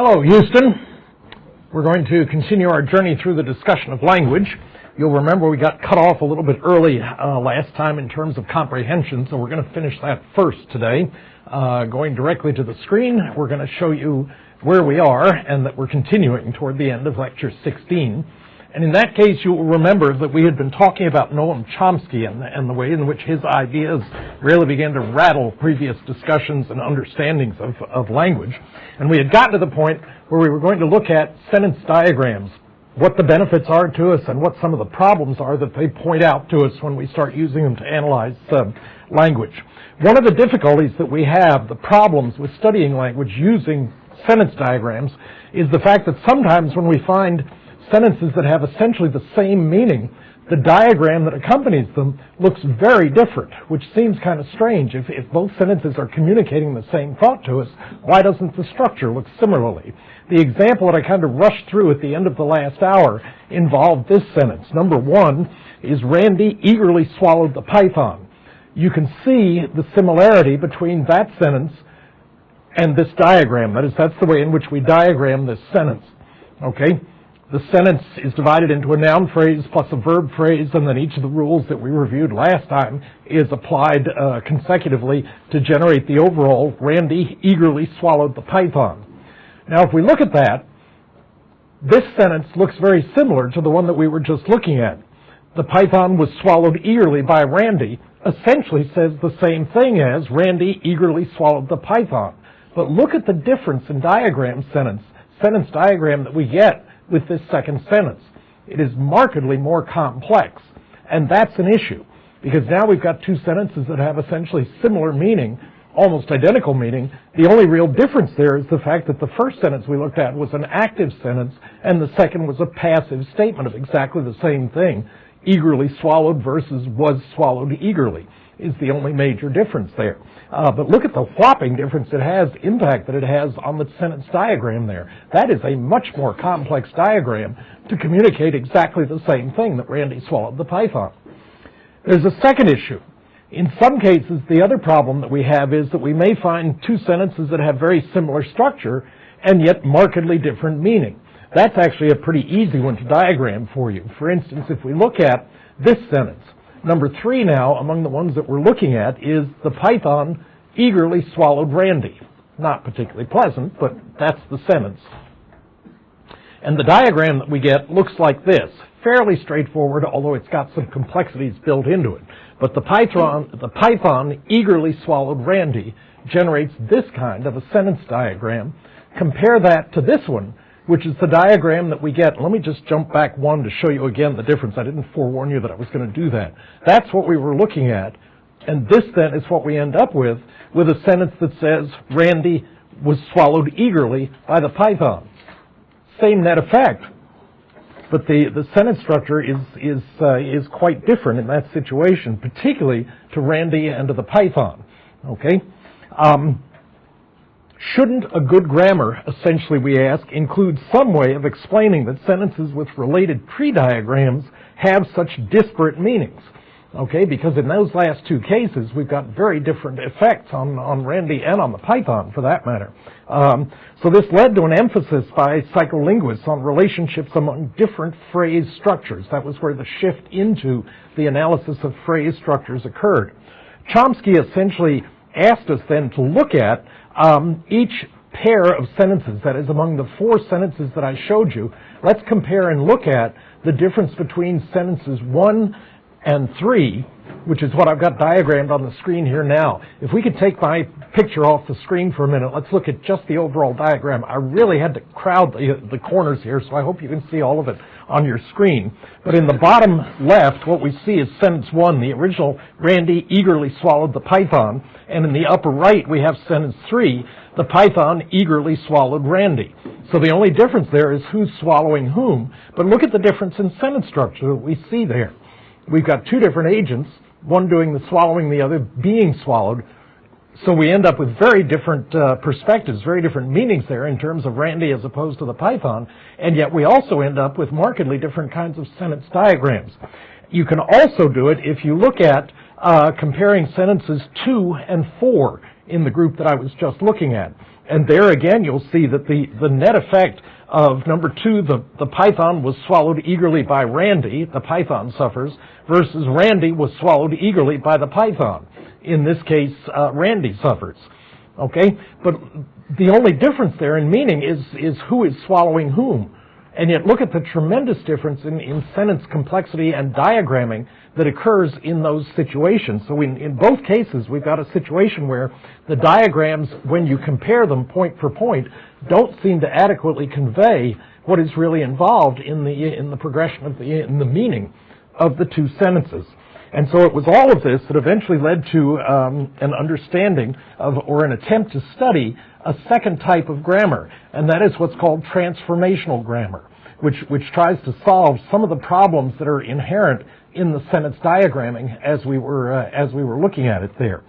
Hello, Houston. We're going to continue our journey through the discussion of language. You'll remember we got cut off a little bit early last time in terms of comprehension, so we're going to finish that first today. Going directly to the screen, we're going to show you where we are and that we're continuing toward the end of Lecture 16. And in that case, you'll remember that we had been talking about Noam Chomsky and the way in which his ideas really began to rattle previous discussions and understandings of language. And we had gotten to the point where we were going to look at sentence diagrams, what the benefits are to us and what some of the problems are that they point out to us when we start using them to analyze language. One of the difficulties that we have, the problems with studying language using sentence diagrams, is the fact that sometimes when we find sentences that have essentially the same meaning, the diagram that accompanies them looks very different, which seems kind of strange. If both sentences are communicating the same thought to us, why doesn't the structure look similarly? The example that I kind of rushed through at the end of the last hour involved this sentence. Number one is Randy eagerly swallowed the python. You can see the similarity between that sentence and this diagram. That is, that's the way in which we diagram this sentence. Okay? The sentence is divided into a noun phrase plus a verb phrase, and then each of the rules that we reviewed last time is applied consecutively to generate the overall Randy eagerly swallowed the python. Now, if we look at that, this sentence looks very similar to the one that we were just looking at. The python was swallowed eagerly by Randy essentially says the same thing as Randy eagerly swallowed the python. But look at the difference in sentence diagram that we get with this second sentence. It is markedly more complex, and that's an issue, because now we've got two sentences that have essentially similar meaning, almost identical meaning. The only real difference there is the fact that the first sentence we looked at was an active sentence, and the second was a passive statement of exactly the same thing. Eagerly swallowed versus was swallowed eagerly is the only major difference there. But look at the whopping difference impact that it has on the sentence diagram there. That is a much more complex diagram to communicate exactly the same thing, that Randy swallowed the python. There's a second issue. In some cases, the other problem that we have is that we may find two sentences that have very similar structure and yet markedly different meaning. That's actually a pretty easy one to diagram for you. For instance, if we look at this sentence, number 3 now, among the ones that we're looking at, is the python eagerly swallowed Randy. Not particularly pleasant, but that's the sentence. And the diagram that we get looks like this. Fairly straightforward, although it's got some complexities built into it. But the python eagerly swallowed Randy generates this kind of a sentence diagram. Compare that to this one, which is the diagram that we get. Let me just jump back one to show you again the difference. I didn't forewarn you that I was going to do that. That's what we were looking at. And this then is what we end up with a sentence that says Randy was swallowed eagerly by the python. Same net effect, but the sentence structure is quite different in that situation, particularly to Randy and to the python. Okay? Shouldn't a good grammar, essentially we ask, include some way of explaining that sentences with related tree diagrams have such disparate meanings? Okay, because in those last two cases, we've got very different effects on Randy and on the python, for that matter. So this led to an emphasis by psycholinguists on relationships among different phrase structures. That was where the shift into the analysis of phrase structures occurred. Chomsky essentially asked us then to look at each pair of sentences, that is, among the 4 sentences that I showed you. Let's compare and look at the difference between sentences 1 and 3, which is what I've got diagrammed on the screen here now. If we could take my picture off the screen for a minute, let's look at just the overall diagram. I really had to crowd the corners here, so I hope you can see all of it on your screen. But in the bottom left, what we see is sentence 1, the original Randy eagerly swallowed the python. And in the upper right, we have sentence 3, the python eagerly swallowed Randy. So the only difference there is who's swallowing whom. But look at the difference in sentence structure that we see there. We've got two different agents, one doing the swallowing, the other being swallowed. So we end up with very different perspectives, very different meanings there in terms of Randy as opposed to the python. And yet we also end up with markedly different kinds of sentence diagrams. You can also do it if you look at comparing sentences 2 and 4 in the group that I was just looking at. And there again, you'll see that the net effect of number 2, the python was swallowed eagerly by Randy, the python suffers, versus Randy was swallowed eagerly by the python. In this case, Randy suffers. Okay? But the only difference there in meaning is who is swallowing whom. And yet look at the tremendous difference in sentence complexity and diagramming that occurs in those situations. So in both cases, we've got a situation where the diagrams, when you compare them point for point, don't seem to adequately convey what is really involved in the progression of in the meaning of the two sentences. And so it was all of this that eventually led to an understanding of, or an attempt to study, a second type of grammar, and that is what's called transformational grammar, which tries to solve some of the problems that are inherent in the sentence diagramming as we were looking at it there.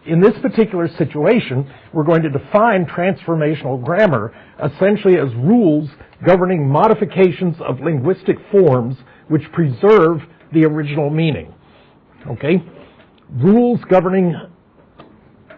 In this particular situation, we're going to define transformational grammar essentially as rules governing modifications of linguistic forms which preserve the original meaning. Okay? Rules governing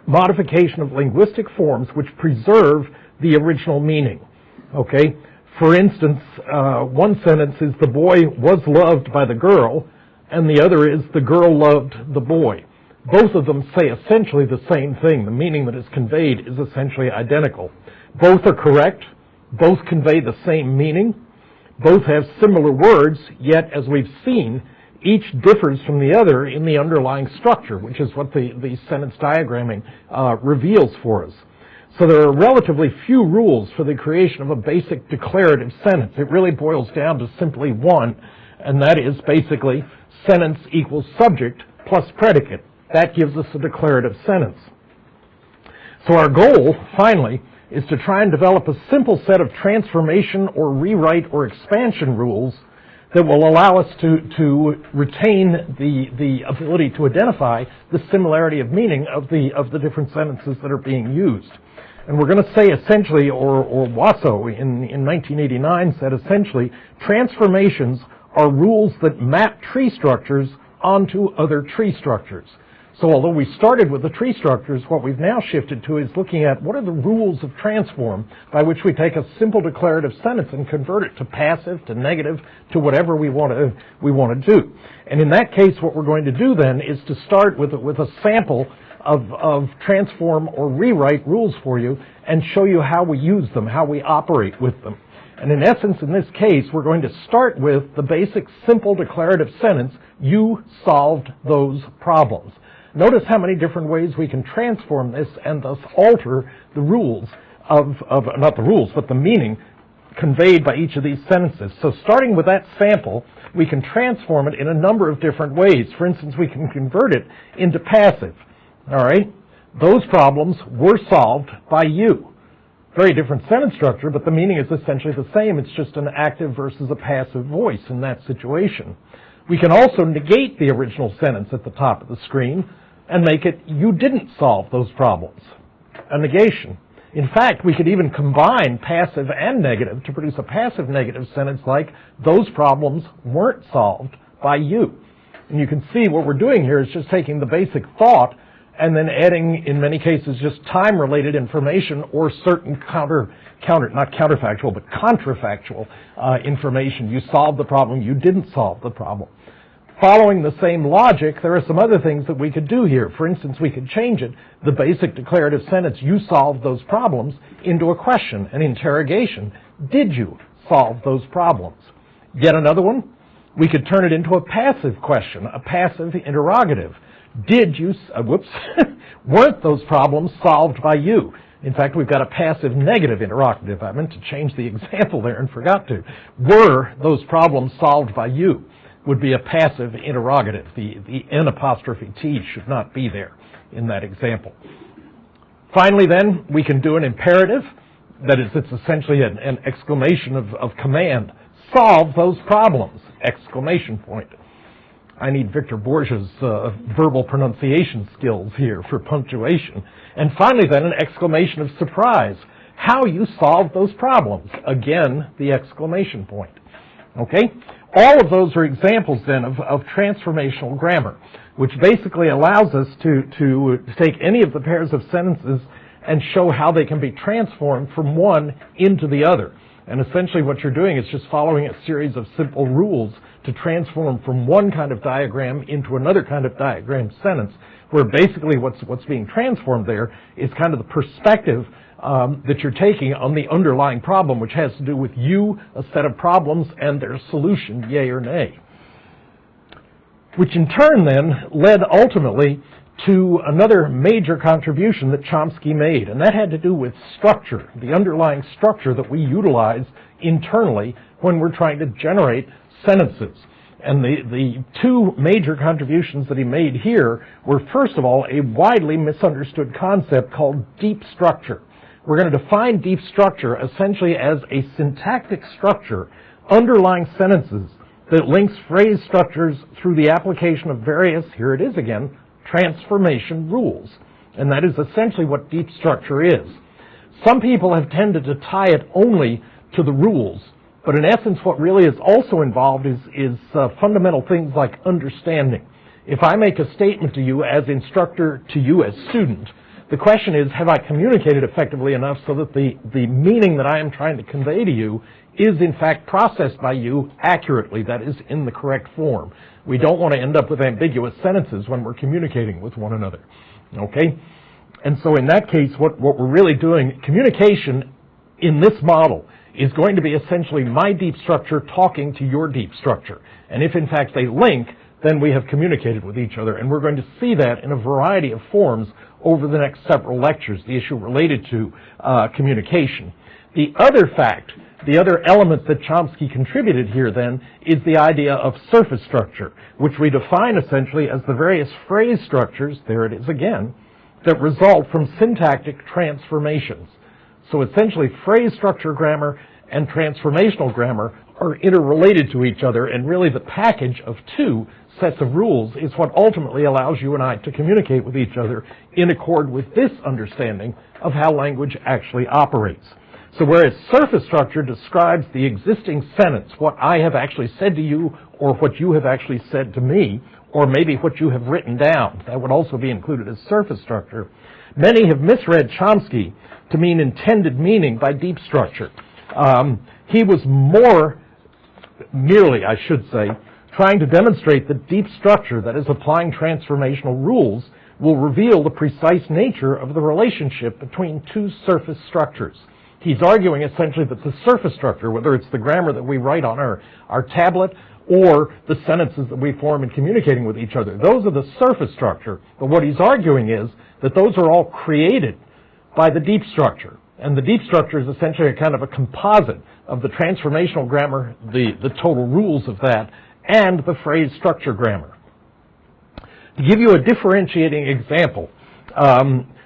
modification of linguistic forms which preserve the original meaning. Okay? For instance, one sentence is the boy was loved by the girl, and the other is the girl loved the boy. Both of them say essentially the same thing. The meaning that is conveyed is essentially identical. Both are correct. Both convey the same meaning. Both have similar words, yet, as we've seen, each differs from the other in the underlying structure, which is what the sentence diagramming reveals for us. So there are relatively few rules for the creation of a basic declarative sentence. It really boils down to simply one, and that is basically sentence equals subject plus predicate. That gives us a declarative sentence. So our goal, finally, is to try and develop a simple set of transformation or rewrite or expansion rules that will allow us to retain the ability to identify the similarity of meaning of the different sentences that are being used. And we're going to say essentially, or Wasso in 1989 said essentially, transformations are rules that map tree structures onto other tree structures. So although we started with the tree structures, what we've now shifted to is looking at what are the rules of transform by which we take a simple declarative sentence and convert it to passive, to negative, to whatever we want to do. And in that case, what we're going to do then is to start with a sample of transform or rewrite rules for you and show you how we use them, how we operate with them. And in essence, in this case, we're going to start with the basic simple declarative sentence, you solved those problems. Notice how many different ways we can transform this and thus alter the rules not the rules, but the meaning conveyed by each of these sentences. So starting with that sample, we can transform it in a number of different ways. For instance, we can convert it into passive. All right? Those problems were solved by you. Very different sentence structure, but the meaning is essentially the same. It's just an active versus a passive voice in that situation. We can also negate the original sentence at the top of the screen and make it, you didn't solve those problems. A negation. In fact, we could even combine passive and negative to produce a passive negative sentence like, those problems weren't solved by you. And you can see what we're doing here is just taking the basic thought and then adding, in many cases, just time-related information or certain not counterfactual, but contrafactual information. You solved the problem, you didn't solve the problem. Following the same logic, there are some other things that we could do here. For instance, we could change it, the basic declarative sentence, you solved those problems, into a question, an interrogation. Did you solve those problems? Yet another one, we could turn it into a passive question, a passive interrogative. Did you, weren't those problems solved by you? In fact, we've got a passive negative interrogative. I meant to change the example there and forgot to. Were those problems solved by you? Would be a passive interrogative. The N apostrophe T should not be there in that example. Finally then, we can do an imperative. That is, it's essentially an exclamation of command. Solve those problems! Exclamation point. I need Victor Borge's verbal pronunciation skills here for punctuation. And finally then, an exclamation of surprise. How you solve those problems. Again, the exclamation point. Okay? All of those are examples then of transformational grammar. which basically allows us to take any of the pairs of sentences and show how they can be transformed from one into the other. And essentially what you're doing is just following a series of simple rules to transform from one kind of diagram into another kind of diagram sentence, where basically what's being transformed there is kind of the perspective that you're taking on the underlying problem, which has to do with you, a set of problems, and their solution, yay or nay. Which in turn then led ultimately to another major contribution that Chomsky made, and that had to do with structure, the underlying structure that we utilize internally when we're trying to generate sentences. And the two major contributions that he made here were, first of all, a widely misunderstood concept called deep structure. We're going to define deep structure essentially as a syntactic structure underlying sentences that links phrase structures through the application of various, here it is again, transformation rules. And that is essentially what deep structure is. Some people have tended to tie it only to the rules, but in essence what really is also involved is fundamental things like understanding. If I make a statement to you as instructor, to you as student, the question is, have I communicated effectively enough so that the meaning that I am trying to convey to you is in fact processed by you accurately, that is, in the correct form. We don't want to end up with ambiguous sentences when we're communicating with one another. Okay? And so in that case, what we're really doing, communication in this model is going to be essentially my deep structure talking to your deep structure. And if in fact they link, then we have communicated with each other. And we're going to see that in a variety of forms over the next several lectures, the issue related to communication. The other fact, the other element that Chomsky contributed here then is the idea of surface structure, which we define essentially as the various phrase structures, there it is again, that result from syntactic transformations. So essentially phrase structure grammar and transformational grammar are interrelated to each other, and really the package of two sets of rules is what ultimately allows you and I to communicate with each other in accord with this understanding of how language actually operates. So whereas surface structure describes the existing sentence, what I have actually said to you or what you have actually said to me, or maybe what you have written down, that would also be included as surface structure, many have misread Chomsky to mean intended meaning by deep structure. He was merely, I should say, trying to demonstrate that deep structure, that is applying transformational rules, will reveal the precise nature of the relationship between two surface structures. He's arguing essentially that the surface structure, whether it's the grammar that we write on our tablet or the sentences that we form in communicating with each other, those are the surface structure. But what he's arguing is that those are all created by the deep structure. And the deep structure is essentially a kind of a composite of the transformational grammar, the total rules of that, and the phrase structure grammar. To give you a differentiating example,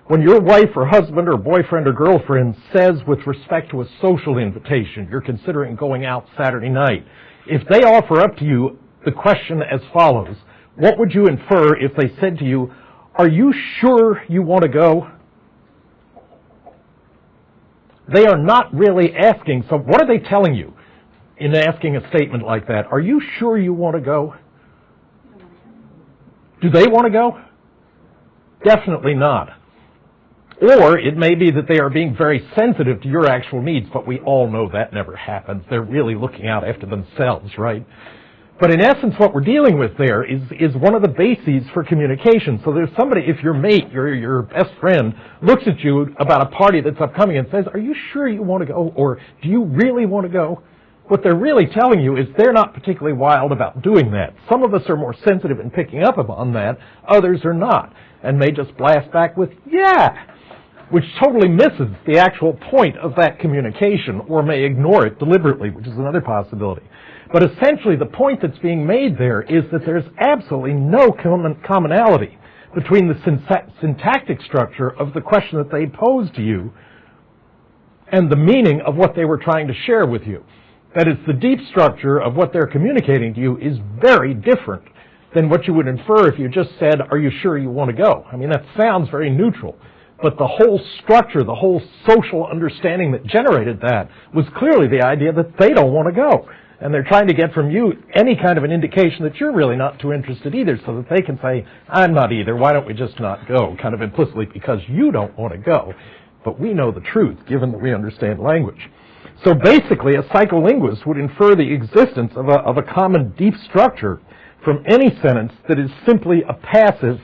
when your wife or husband or boyfriend or girlfriend says with respect to a social invitation, you're considering going out Saturday night, if they offer up to you the question as follows, what would you infer if they said to you, are you sure you want to go? They are not really asking, so what are they telling you in asking a statement like that? Are you sure you want to go? Do they want to go? Definitely not. Or it may be that they are being very sensitive to your actual needs, but we all know that never happens. They're really looking out after themselves, right? But in essence, what we're dealing with there is one of the bases for communication. So there's somebody, if your mate, your best friend, looks at you about a party that's upcoming and says, are you sure you want to go? Or do you really want to go? What they're really telling you is they're not particularly wild about doing that. Some of us are more sensitive in picking up on that. Others are not. And may just blast back with, yeah, which totally misses the actual point of that communication, or may ignore it deliberately, which is another possibility. But essentially, the point that's being made there is that there's absolutely no commonality between the syntactic structure of the question that they posed to you and the meaning of what they were trying to share with you. That is, the deep structure of what they're communicating to you is very different than what you would infer if you just said, are you sure you want to go? I mean, that sounds very neutral. But the whole structure, the whole social understanding that generated that was clearly the idea that they don't want to go. And they're trying to get from you any kind of an indication that you're really not too interested either, so that they can say, I'm not either, why don't we just not go, kind of implicitly because you don't want to go. But we know the truth, given that we understand language. So basically, a psycholinguist would infer the existence of a common deep structure from any sentence that is simply a passive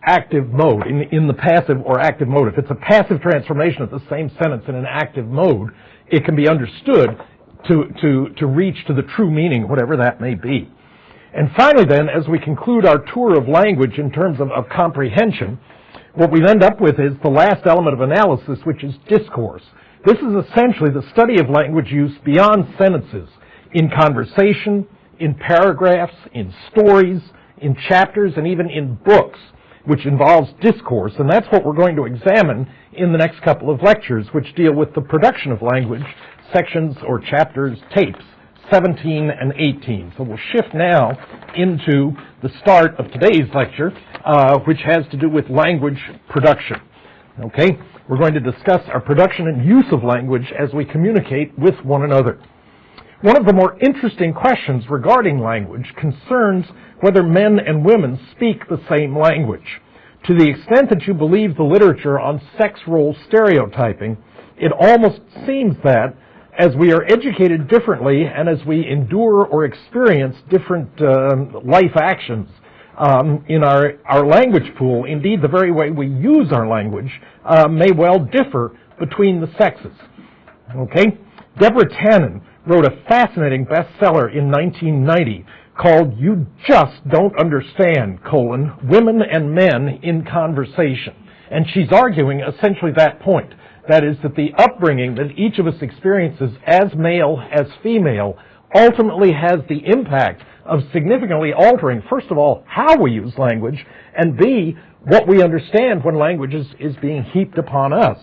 active mode, in the passive or active mode. If it's a passive transformation of the same sentence in an active mode, it can be understood to reach to the true meaning, whatever that may be. And finally then, as we conclude our tour of language in terms of comprehension, what we end up with is the last element of analysis, which is discourse. This is essentially the study of language use beyond sentences, in conversation, in paragraphs, in stories, in chapters, and even in books, which involves discourse. And that's what we're going to examine in the next couple of lectures, which deal with the production of language, sections or chapters, tapes, 17 and 18. So we'll shift now into the start of today's lecture, which has to do with language production. Okay? We're going to discuss our production and use of language as we communicate with one another. One of the more interesting questions regarding language concerns whether men and women speak the same language. To the extent that you believe the literature on sex role stereotyping, it almost seems that as we are educated differently and as we endure or experience different life actions in our language pool, indeed the very way we use our language may well differ between the sexes. Okay? Deborah Tannen wrote a fascinating bestseller in 1990 called You Just Don't Understand, Women and Men in Conversation. And she's arguing essentially that point. That is that the upbringing that each of us experiences as male, as female, ultimately has the impact of significantly altering, first of all, how we use language, and B, what we understand when language is being heaped upon us.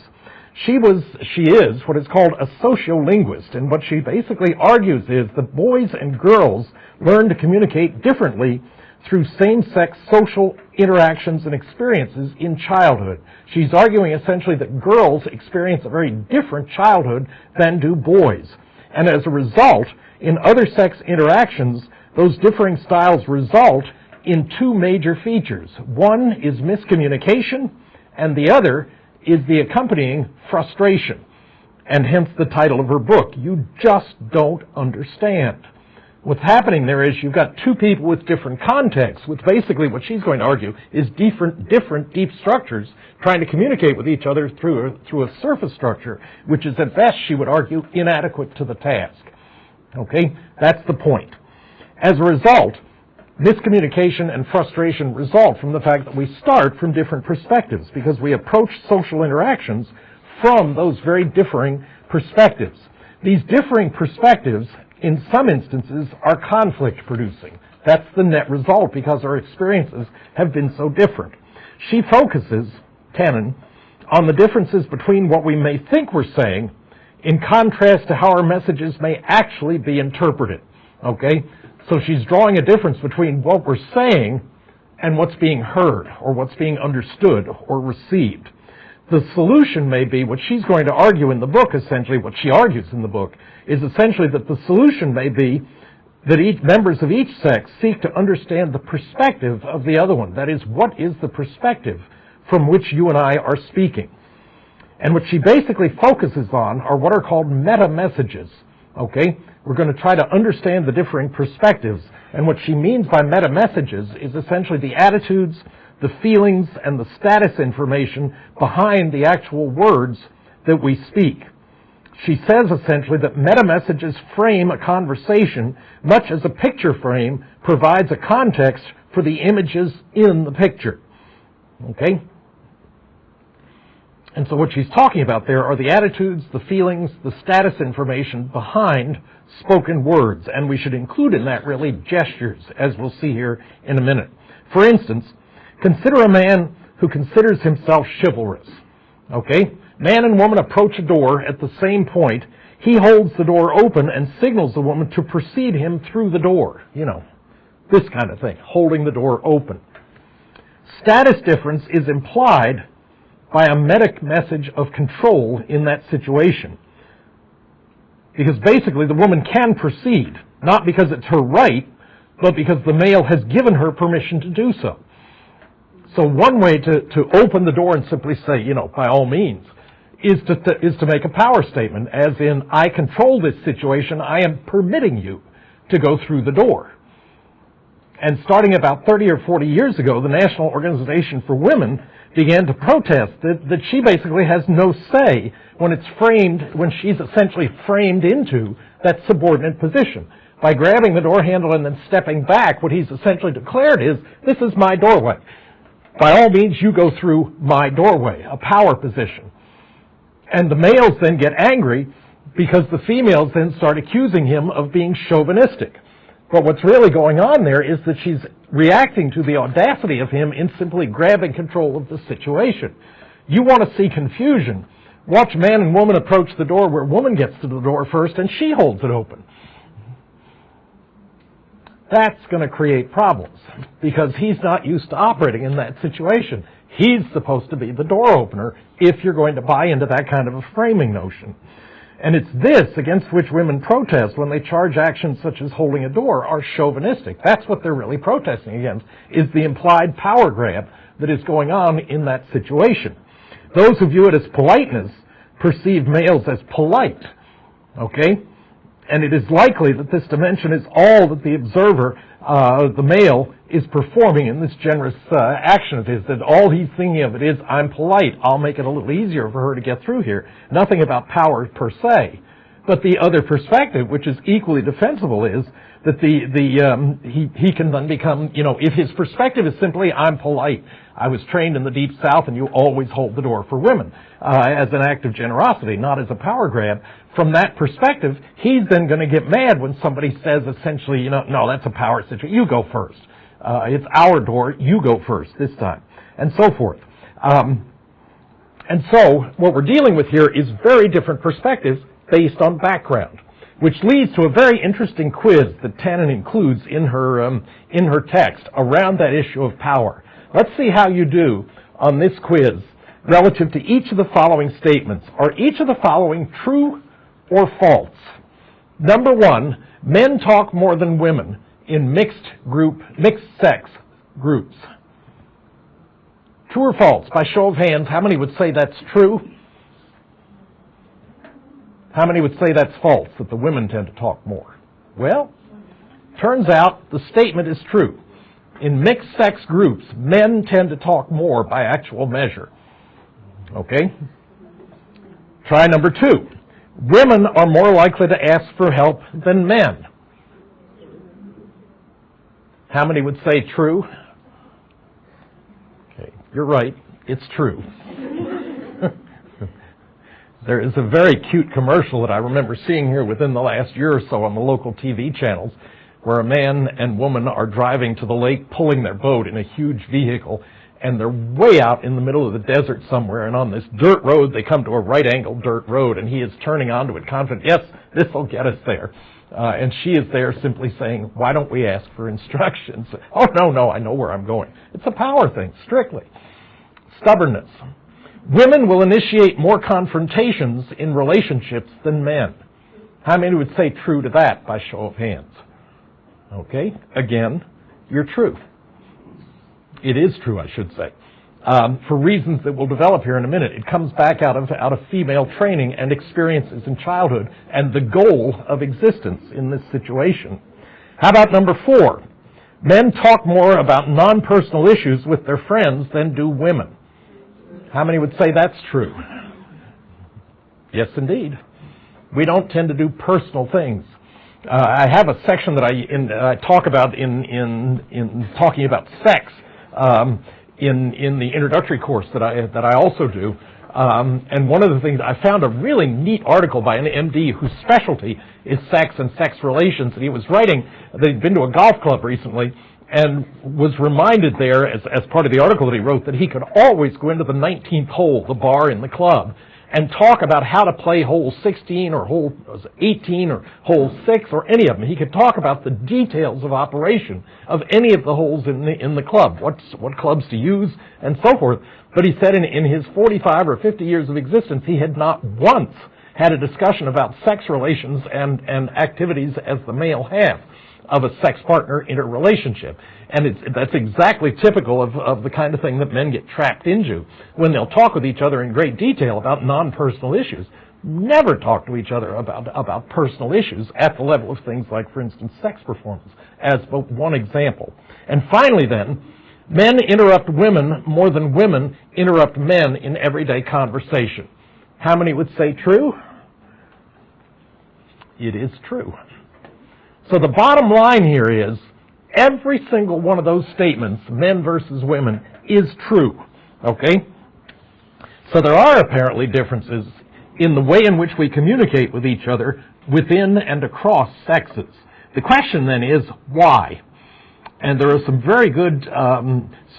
She is what is called a sociolinguist, and what she basically argues is that boys and girls learn to communicate differently through same-sex social interactions and experiences in childhood. She's arguing essentially that girls experience a very different childhood than do boys. And as a result, in other sex interactions, those differing styles result in two major features. One is miscommunication, and the other is the accompanying frustration. And hence the title of her book, You Just Don't Understand. What's happening there is you've got two people with different contexts, which basically what she's going to argue is different deep structures trying to communicate with each other through a surface structure, which is at best, she would argue, inadequate to the task. Okay? That's the point. As a result, miscommunication and frustration result from the fact that we start from different perspectives because we approach social interactions from those very differing perspectives. These differing perspectives in some instances are conflict-producing. That's the net result because our experiences have been so different. She focuses, Tannen, on the differences between what we may think we're saying in contrast to how our messages may actually be interpreted. Okay? So she's drawing a difference between what we're saying and what's being heard or what's being understood or received. The solution may be, what she's going to argue in the book, essentially, what she argues in the book, is essentially that the solution may be that members of each sex seek to understand the perspective of the other one. That is, what is the perspective from which you and I are speaking? And what she basically focuses on are what are called meta-messages. Okay? We're going to try to understand the differing perspectives. And what she means by meta-messages is essentially the attitudes, the feelings, and the status information behind the actual words that we speak. She says essentially that meta-messages frame a conversation much as a picture frame provides a context for the images in the picture. Okay? And so what she's talking about there are the attitudes, the feelings, the status information behind spoken words. And we should include in that really gestures, as we'll see here in a minute. For instance, consider a man who considers himself chivalrous. Okay? Man and woman approach a door at the same point. He holds the door open and signals the woman to precede him through the door. You know, this kind of thing, holding the door open. Status difference is implied by a meta message of control in that situation. Because basically the woman can proceed, not because it's her right, but because the male has given her permission to do so. So one way to open the door and simply say, by all means, is to make a power statement, as in, I control this situation, I am permitting you to go through the door. And starting about 30 or 40 years ago, the National Organization for Women began to protest that she basically has no say when she's essentially framed into that subordinate position. By grabbing the door handle and then stepping back, what he's essentially declared is, this is my doorway. By all means, you go through my doorway, a power position. And the males then get angry because the females then start accusing him of being chauvinistic. But what's really going on there is that she's reacting to the audacity of him in simply grabbing control of the situation. You want to see confusion. Watch man and woman approach the door where woman gets to the door first and she holds it open. That's going to create problems because he's not used to operating in that situation. He's supposed to be the door opener if you're going to buy into that kind of a framing notion. And it's this against which women protest when they charge actions such as holding a door are chauvinistic. That's what they're really protesting against, is the implied power grab that is going on in that situation. Those who view it as politeness perceive males as polite. Okay? And it is likely that this dimension is all that the observer, the male, is performing in this generous action of his, that all he's thinking of it is, I'm polite, I'll make it a little easier for her to get through here. Nothing about power per se. But the other perspective, which is equally defensible, is that he can then become, if his perspective is simply, I'm polite, I was trained in the Deep South and you always hold the door for women, as an act of generosity, not as a power grab. From that perspective, he's then going to get mad when somebody says essentially, no, that's a power situation, you go first. It's our door, you go first this time, and so forth. And so what we're dealing with here is very different perspectives based on background, which leads to a very interesting quiz that Tannen includes in her text around that issue of power. Let's see how you do on this quiz relative to each of the following statements. Are each of the following true or false? Number one, men talk more than women in mixed-sex groups. True or false? By show of hands, how many would say that's true? How many would say that's false, that the women tend to talk more? Well, turns out the statement is true. In mixed-sex groups, men tend to talk more by actual measure. Okay? Try number two. Women are more likely to ask for help than men. How many would say true? Okay, you're right. It's true. There is a very cute commercial that I remember seeing here within the last year or so on the local TV channels where a man and woman are driving to the lake pulling their boat in a huge vehicle, and they're way out in the middle of the desert somewhere, and on this dirt road they come to a right-angled dirt road, and he is turning onto it confident, yes, this will get us there. And she is there simply saying, why don't we ask for instructions? Oh, no, I know where I'm going. It's a power thing, strictly. Stubbornness. Women will initiate more confrontations in relationships than men. How many would say true to that by show of hands? Okay, again, you're true. It is true, I should say. For reasons that we'll develop here in a minute. It comes back out of female training and experiences in childhood and the goal of existence in this situation. How about number four? Men talk more about non-personal issues with their friends than do women. How many would say that's true? Yes, indeed. We don't tend to do personal things. I have a section that I talk about in talking about sex in the introductory course that I also do. And one of the things, I found a really neat article by an MD whose specialty is sex and sex relations. And he was writing, they'd been to a golf club recently, and was reminded there, as part of the article that he wrote, that he could always go into the 19th hole, the bar in the club, and talk about how to play hole 16 or hole 18 or hole 6 or any of them. He could talk about the details of operation of any of the holes in the club, what clubs to use, and so forth. But he said in his 45 or 50 years of existence, he had not once had a discussion about sex relations and activities as the male half of a sex partner in a relationship. And that's exactly typical of the kind of thing that men get trapped into when they'll talk with each other in great detail about non-personal issues. Never talk to each other about personal issues at the level of things like, for instance, sex performance, as but one example. And finally then, men interrupt women more than women interrupt men in everyday conversation. How many would say true? It is true. So the bottom line here is, every single one of those statements, men versus women, is true. Okay? So there are apparently differences in the way in which we communicate with each other within and across sexes. The question then is, why? And there are some very good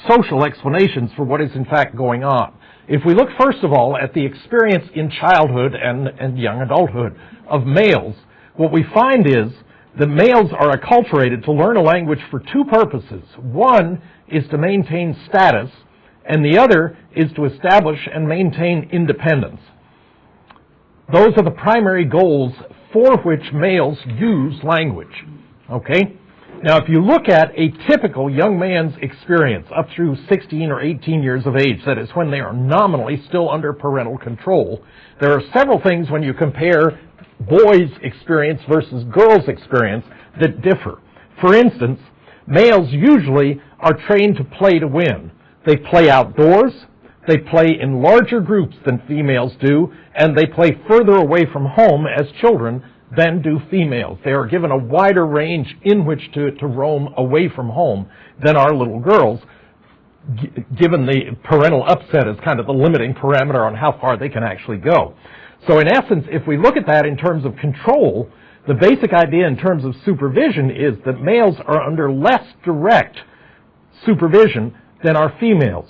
social explanations for what is in fact going on. If we look first of all at the experience in childhood and young adulthood of males, what we find is that males are acculturated to learn a language for two purposes. One is to maintain status, and the other is to establish and maintain independence. Those are the primary goals for which males use language. Okay? Now, if you look at a typical young man's experience up through 16 or 18 years of age, that is when they are nominally still under parental control, there are several things when you compare boys' experience versus girls' experience that differ. For instance, males usually are trained to play to win. They play outdoors, they play in larger groups than females do, and they play further away from home as children than do females. They are given a wider range in which to roam away from home than are little girls, given the parental upset as kind of the limiting parameter on how far they can actually go. So in essence, if we look at that in terms of control, the basic idea in terms of supervision is that males are under less direct supervision than are females.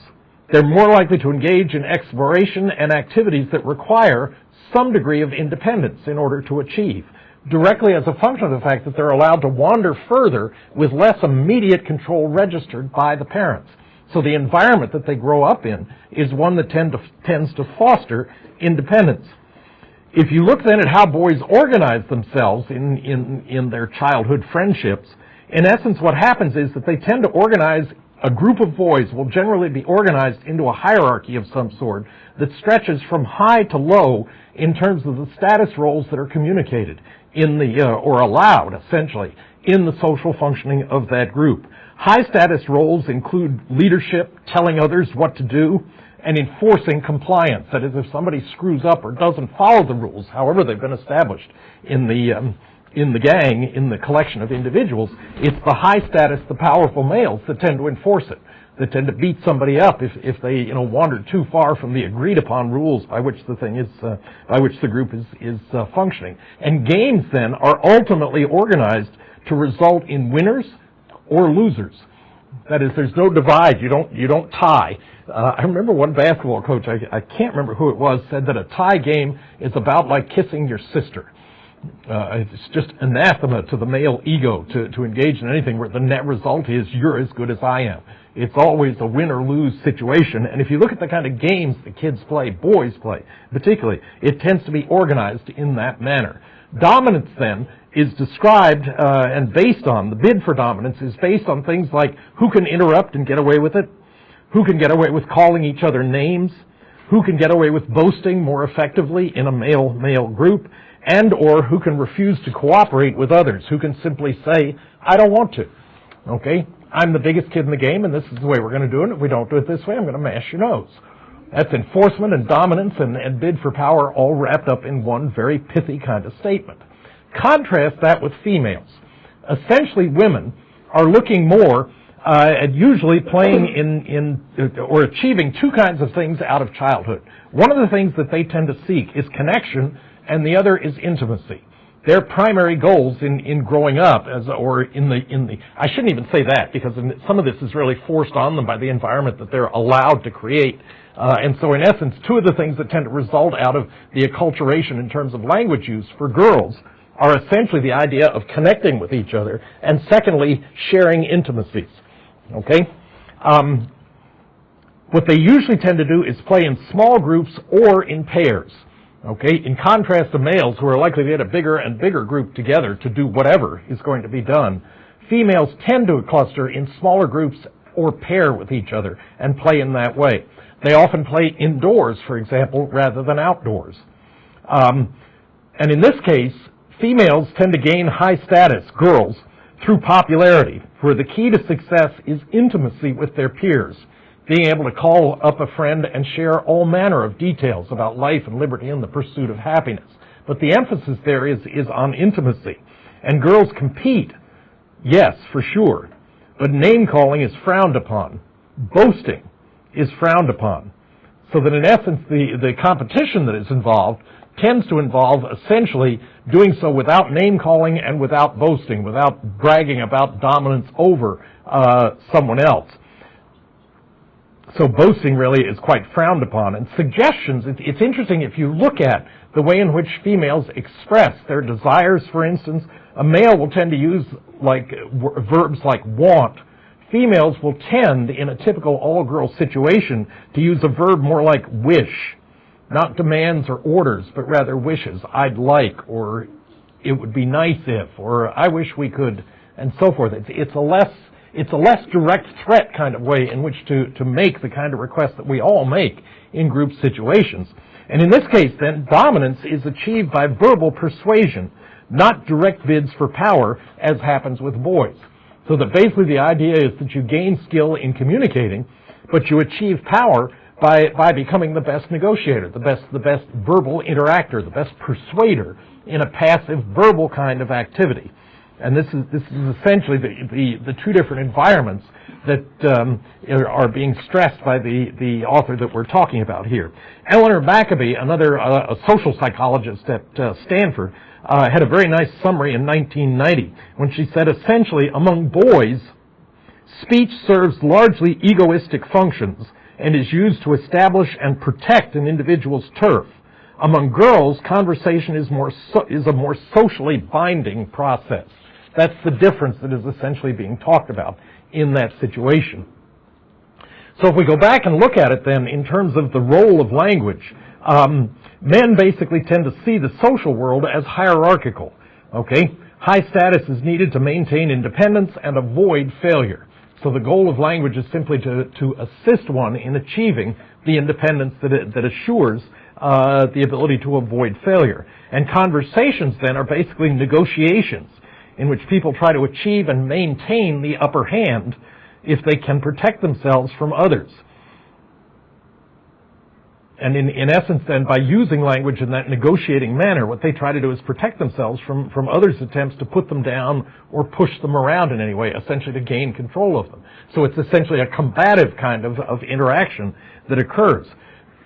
They're more likely to engage in exploration and activities that require some degree of independence in order to achieve, directly as a function of the fact that they're allowed to wander further with less immediate control registered by the parents. So the environment that they grow up in is one that tends to foster independence. If you look then at how boys organize themselves in their childhood friendships, in essence what happens is that they tend to organize, a group of boys will generally be organized into a hierarchy of some sort that stretches from high to low in terms of the status roles that are communicated in the, or allowed essentially, in the social functioning of that group. High status roles include leadership, telling others what to do, and enforcing compliance. That is, if somebody screws up or doesn't follow the rules, however they've been established in the gang, in the collection of individuals, it's the high status, the powerful males that tend to enforce it, that tend to beat somebody up if they wander too far from the agreed upon rules by which the thing is, by which the group is functioning. And games then are ultimately organized to result in winners or losers. That is, there's no divide. You don't tie. I remember one basketball coach, I can't remember who it was, said that a tie game is about like kissing your sister. It's just anathema to the male ego to engage in anything where the net result is you're as good as I am. It's always a win or lose situation. And if you look at the kind of games the kids play, boys play particularly, it tends to be organized in that manner. Dominance then is described and based on, the bid for dominance is based on things like who can interrupt and get away with it, who can get away with calling each other names, who can get away with boasting more effectively in a male group, and or who can refuse to cooperate with others, who can simply say, I don't want to. Okay? I'm the biggest kid in the game, and this is the way we're going to do it. If we don't do it this way, I'm going to mash your nose. That's enforcement and dominance and bid for power all wrapped up in one very pithy kind of statement. Contrast that with females. Essentially, women are looking more at usually playing or achieving two kinds of things out of childhood. One of the things that they tend to seek is connection, and the other is intimacy. Their primary goals in growing up, I shouldn't even say that, because some of this is really forced on them by the environment that they're allowed to create. And so in essence, two of the things that tend to result out of the acculturation in terms of language use for girls are essentially the idea of connecting with each other, and secondly, sharing intimacies. Okay? What they usually tend to do is play in small groups or in pairs. Okay, in contrast to males who are likely to get a bigger and bigger group together to do whatever is going to be done, females tend to cluster in smaller groups or pair with each other and play in that way. They often play indoors, for example, rather than outdoors. And in this case, females tend to gain high status, girls, through popularity, where the key to success is intimacy with their peers, being able to call up a friend and share all manner of details about life and liberty and the pursuit of happiness. But the emphasis there is on intimacy. And girls compete, yes, for sure, but name-calling is frowned upon. Boasting is frowned upon. So that in essence, the competition that is involved tends to involve essentially doing so without name-calling and without boasting, without bragging about dominance over someone else. So boasting really is quite frowned upon. And suggestions, it's interesting if you look at the way in which females express their desires, for instance. A male will tend to use verbs like want. Females will tend, in a typical all-girl situation, to use a verb more like wish. Not demands or orders, but rather wishes. I'd like, or it would be nice if, or I wish we could, and so forth. It's a less direct threat kind of way in which to make the kind of request that we all make in group situations. And in this case, then, dominance is achieved by verbal persuasion, not direct bids for power, as happens with boys. So that basically the idea is that you gain skill in communicating, but you achieve power by becoming the best negotiator, the best verbal interactor, the best persuader in a passive verbal kind of activity. And this is essentially the two different environments that are being stressed by the author that we're talking about here. Eleanor Maccabee, another a social psychologist at Stanford, had a very nice summary in 1990 when she said, essentially, among boys, speech serves largely egoistic functions and is used to establish and protect an individual's turf. Among girls, conversation is a more socially binding process. That's the difference that is essentially being talked about in that situation. So if we go back and look at it then in terms of the role of language, men basically tend to see the social world as hierarchical. Okay? High status is needed to maintain independence and avoid failure. So the goal of language is simply to assist one in achieving the independence that assures the ability to avoid failure. And conversations then are basically negotiations in which people try to achieve and maintain the upper hand if they can protect themselves from others. And in essence then, by using language in that negotiating manner, what they try to do is protect themselves from others' attempts to put them down or push them around in any way, essentially to gain control of them. So it's essentially a combative kind of interaction that occurs.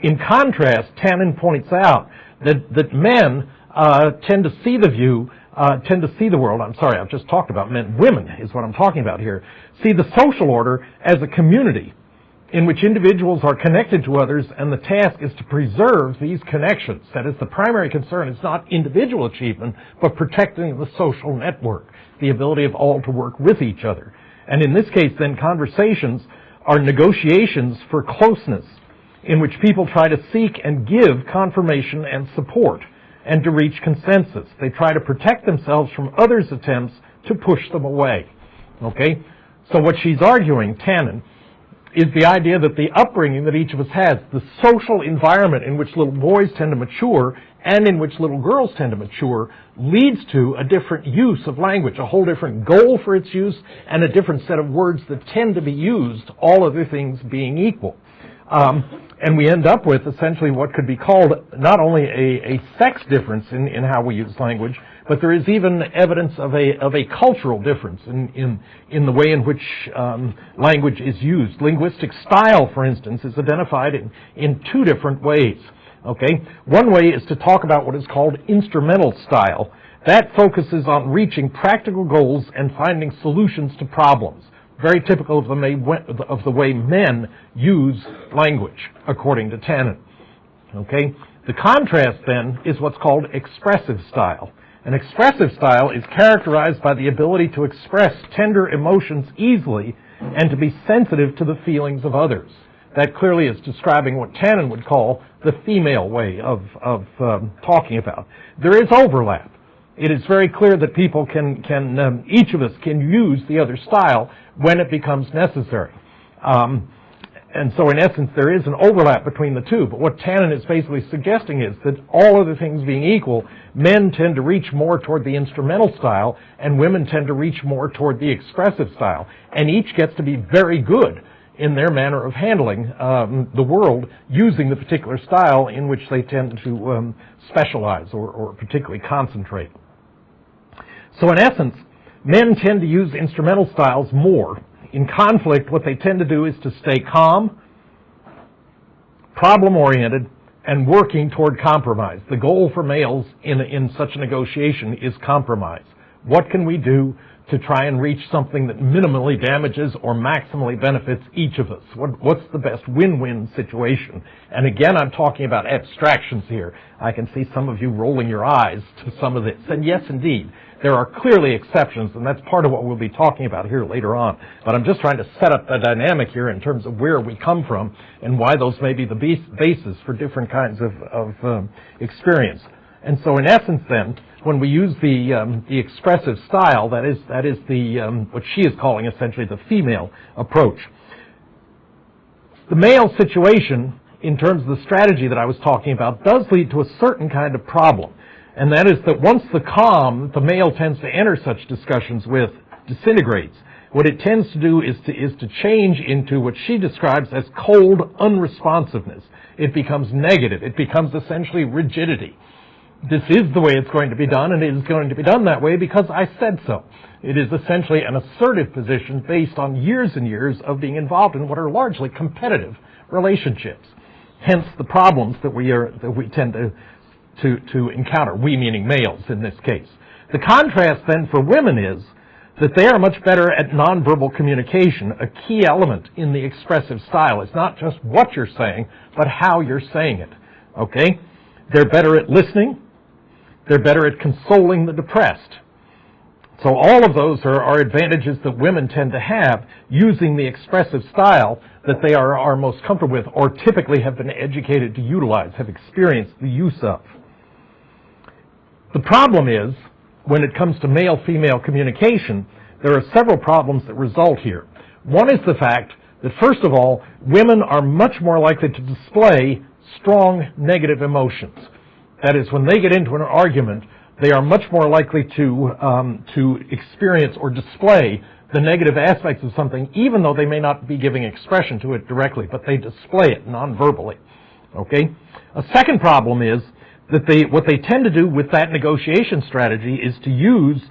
In contrast, Tannen points out that men tend to see the world, I'm sorry, I've just talked about men, women is what I'm talking about here, see the social order as a community in which individuals are connected to others, and the task is to preserve these connections. That is, the primary concern is not individual achievement, but protecting the social network, the ability of all to work with each other. And in this case, then, conversations are negotiations for closeness, in which people try to seek and give confirmation and support, and to reach consensus. They try to protect themselves from others' attempts to push them away. Okay? So what she's arguing, Tannen, is the idea that the upbringing that each of us has, the social environment in which little boys tend to mature and in which little girls tend to mature, leads to a different use of language, a whole different goal for its use, and a different set of words that tend to be used, all other things being equal. And we end up with essentially what could be called not only a sex difference in how we use language, but there is even evidence of a cultural difference in the way in which language is used. Linguistic style, for instance, is identified in two different ways. Okay, one way is to talk about what is called instrumental style. That focuses on reaching practical goals and finding solutions to problems. Very typical of the way men use language, according to Tannen. Okay? The contrast, then, is what's called expressive style. An expressive style is characterized by the ability to express tender emotions easily and to be sensitive to the feelings of others. that clearly is describing what Tannen would call the female way of talking about. There is overlap. It is very clear that people each of us can use the other style when it becomes necessary. And so in essence, there is an overlap between the two. But what Tannen is basically suggesting is that all other things being equal, men tend to reach more toward the instrumental style, and women tend to reach more toward the expressive style. And each gets to be very good in their manner of handling the world using the particular style in which they tend to specialize or particularly concentrate. So in essence, men tend to use instrumental styles more. In conflict, what they tend to do is to stay calm, problem-oriented, and working toward compromise. The goal for males in such a negotiation is compromise. What can we do to try and reach something that minimally damages or maximally benefits each of us? What's the best win-win situation? And again, I'm talking about abstractions here. I can see some of you rolling your eyes to some of this. And yes, indeed, there are clearly exceptions, and that's part of what we'll be talking about here later on. But I'm just trying to set up the dynamic here in terms of where we come from and why those may be the basis for different kinds of experience. And so in essence then, when we use the expressive style, that is the what she is calling essentially the female approach. The male situation, in terms of the strategy that I was talking about, does lead to a certain kind of problem. And that is that once the calm the male tends to enter such discussions with disintegrates, what it tends to do is to change into what she describes as cold unresponsiveness. It becomes negative. It becomes essentially rigidity. This is the way it's going to be done, and it is going to be done that way because I said so. It is essentially an assertive position based on years and years of being involved in what are largely competitive relationships. Hence the problems that we tend to encounter, we meaning males in this case. The contrast then for women is that they are much better at nonverbal communication, a key element in the expressive style. It's not just what you're saying, but how you're saying it. Okay? They're better at listening. They're better at consoling the depressed. So all of those are advantages that women tend to have using the expressive style that they are most comfortable with or typically have been educated to utilize, have experienced the use of. The problem is, when it comes to male-female communication, there are several problems that result here. One is the fact that, first of all, women are much more likely to display strong negative emotions. That is, when they get into an argument, they are much more likely to experience or display the negative aspects of something, even though they may not be giving expression to it directly, but they display it non-verbally. Okay? A second problem is that what they tend to do with that negotiation strategy is to use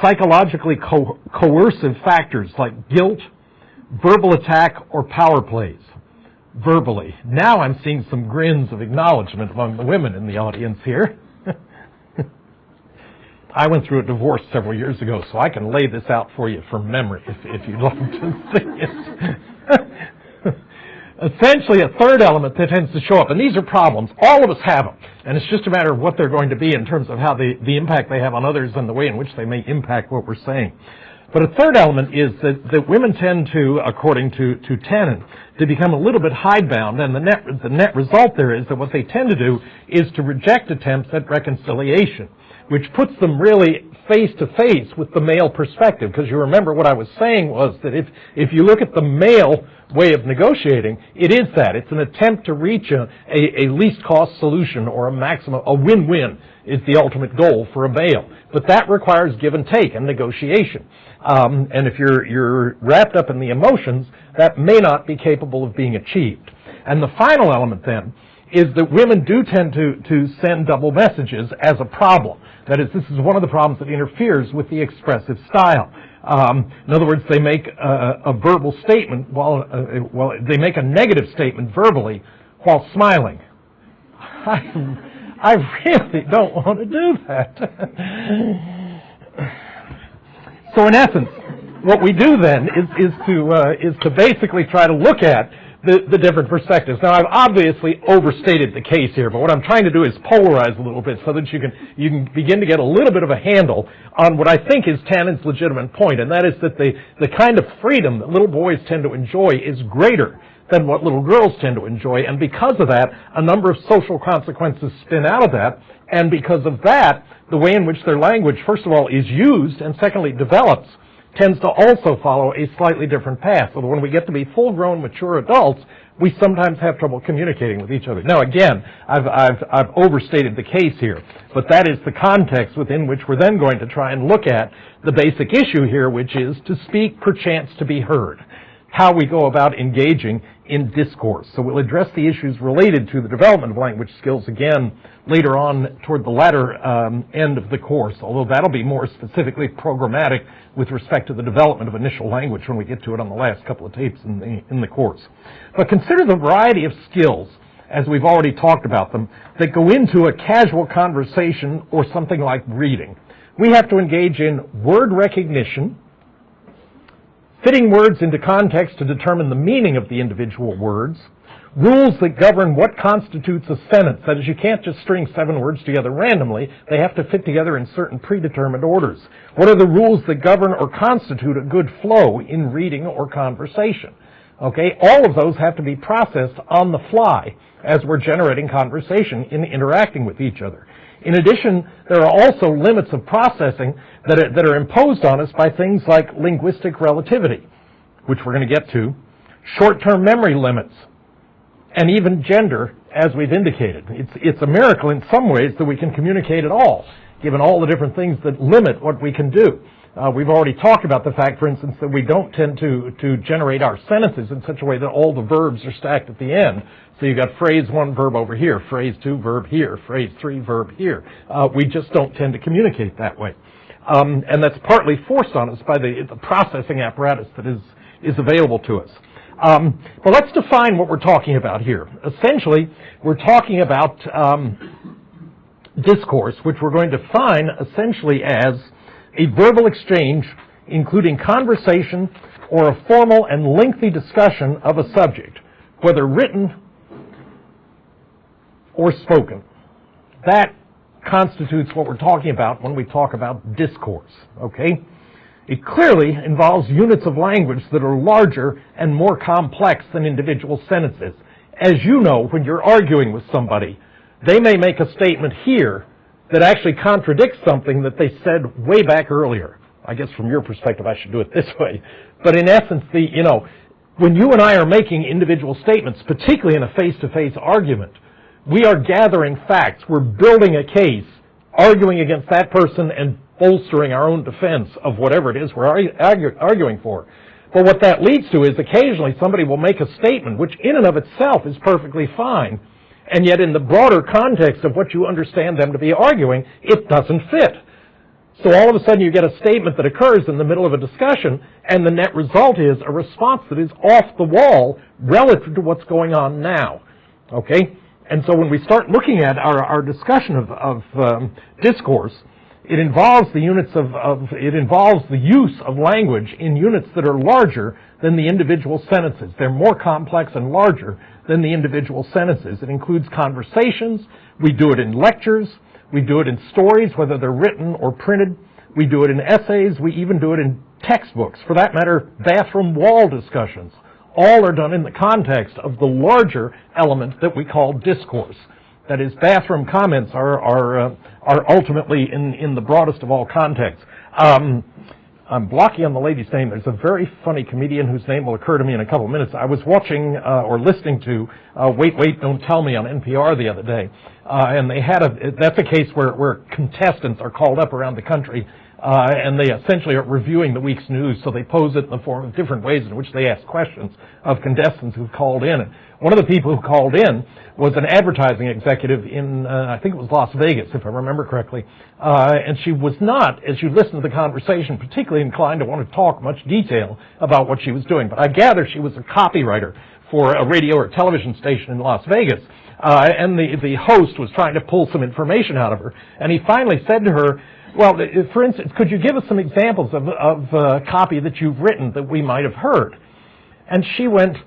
psychologically coercive factors like guilt, verbal attack, or power plays. Verbally. Now I'm seeing some grins of acknowledgement among the women in the audience here. I went through a divorce several years ago, so I can lay this out for you from memory if you'd like to see it. Essentially, a third element that tends to show up, and these are problems. All of us have them, and it's just a matter of what they're going to be in terms of how the impact they have on others and the way in which they may impact what we're saying. But a third element is that women tend to, according to Tannen, to become a little bit hidebound, and the net result there is that what they tend to do is to reject attempts at reconciliation, which puts them really face to face with the male perspective. Because you remember what I was saying was that if you look at the male way of negotiating, it is that. It's an attempt to reach a least cost solution or a win-win is the ultimate goal for a male. But that requires give and take and negotiation. And if you're wrapped up in the emotions, that may not be capable of being achieved. And the final element then is that women do tend to send double messages as a problem. That is, this is one of the problems that interferes with the expressive style. In other words, they make a verbal statement they make a negative statement verbally while smiling. I really don't want to do that. So in essence, what we do then is to basically try to look at the different perspectives. Now, I've obviously overstated the case here, but what I'm trying to do is polarize a little bit so that you can begin to get a little bit of a handle on what I think is Tannen's legitimate point, and that is that the kind of freedom that little boys tend to enjoy is greater than what little girls tend to enjoy. And because of that, a number of social consequences spin out of that. And because of that, the way in which their language, first of all, is used, and secondly, develops, tends to also follow a slightly different path. So when we get to be full-grown, mature adults, we sometimes have trouble communicating with each other. Now, again, I've overstated the case here, but that is the context within which we're then going to try and look at the basic issue here, which is to speak perchance to be heard, how we go about engaging in discourse. So we'll address the issues related to the development of language skills again later on toward the latter end of the course, although that'll be more specifically programmatic with respect to the development of initial language when we get to it on the last couple of tapes in the course. But consider the variety of skills, as we've already talked about them, that go into a casual conversation or something like reading. We have to engage in word recognition, fitting words into context to determine the meaning of the individual words, rules that govern what constitutes a sentence. That is, you can't just string 7 words together randomly. They have to fit together in certain predetermined orders. What are the rules that govern or constitute a good flow in reading or conversation? Okay, all of those have to be processed on the fly as we're generating conversation in interacting with each other. In addition, there are also limits of processing that are imposed on us by things like linguistic relativity, which we're going to get to, short-term memory limits, and even gender, as we've indicated. It's a miracle in some ways that we can communicate at all, given all the different things that limit what we can do. We've already talked about the fact, for instance, that we don't tend to generate our sentences in such a way that all the verbs are stacked at the end. So you've got phrase 1, verb over here, phrase 2, verb here, phrase 3, verb here. We just don't tend to communicate that way. And that's partly forced on us by the processing apparatus that is available to us. But let's define what we're talking about here. Essentially, we're talking about discourse, which we're going to define essentially as a verbal exchange including conversation or a formal and lengthy discussion of a subject, whether written or spoken. That constitutes what we're talking about when we talk about discourse, okay? It clearly involves units of language that are larger and more complex than individual sentences. As you know, when you're arguing with somebody, they may make a statement here that actually contradicts something that they said way back earlier. I guess from your perspective, I should do it this way. But in essence, when you and I are making individual statements, particularly in a face-to-face argument, we are gathering facts. We're building a case, arguing against that person and bolstering our own defense of whatever it is we're arguing for. But what that leads to is occasionally somebody will make a statement which in and of itself is perfectly fine, and yet in the broader context of what you understand them to be arguing, it doesn't fit. So all of a sudden you get a statement that occurs in the middle of a discussion, and the net result is a response that is off the wall relative to what's going on now. Okay? And so when we start looking at our discussion of discourse, it involves the use of language in units that are larger than the individual sentences. They're more complex and larger than the individual sentences. It includes conversations. We do it in lectures. We do it in stories, whether they're written or printed. We do it in essays. We even do it in textbooks. For that matter, bathroom wall discussions. All are done in the context of the larger element that we call discourse. That is, bathroom comments are ultimately in the broadest of all contexts. I'm blocking on the lady's name. There's a very funny comedian whose name will occur to me in a couple of minutes. I was watching or listening to Wait, Wait, Don't Tell Me on NPR the other day. And they had that's a case where contestants are called up around the country and they essentially are reviewing the week's news, so they pose it in the form of different ways in which they ask questions of contestants who've called in. And one of the people who called in was an advertising executive in, I think it was Las Vegas, if I remember correctly. And she was not, as you listen to the conversation, particularly inclined to want to talk much detail about what she was doing. But I gather she was a copywriter for a radio or television station in Las Vegas. And the host was trying to pull some information out of her. And he finally said to her, well, for instance, could you give us some examples of copy that you've written that we might have heard? And she went,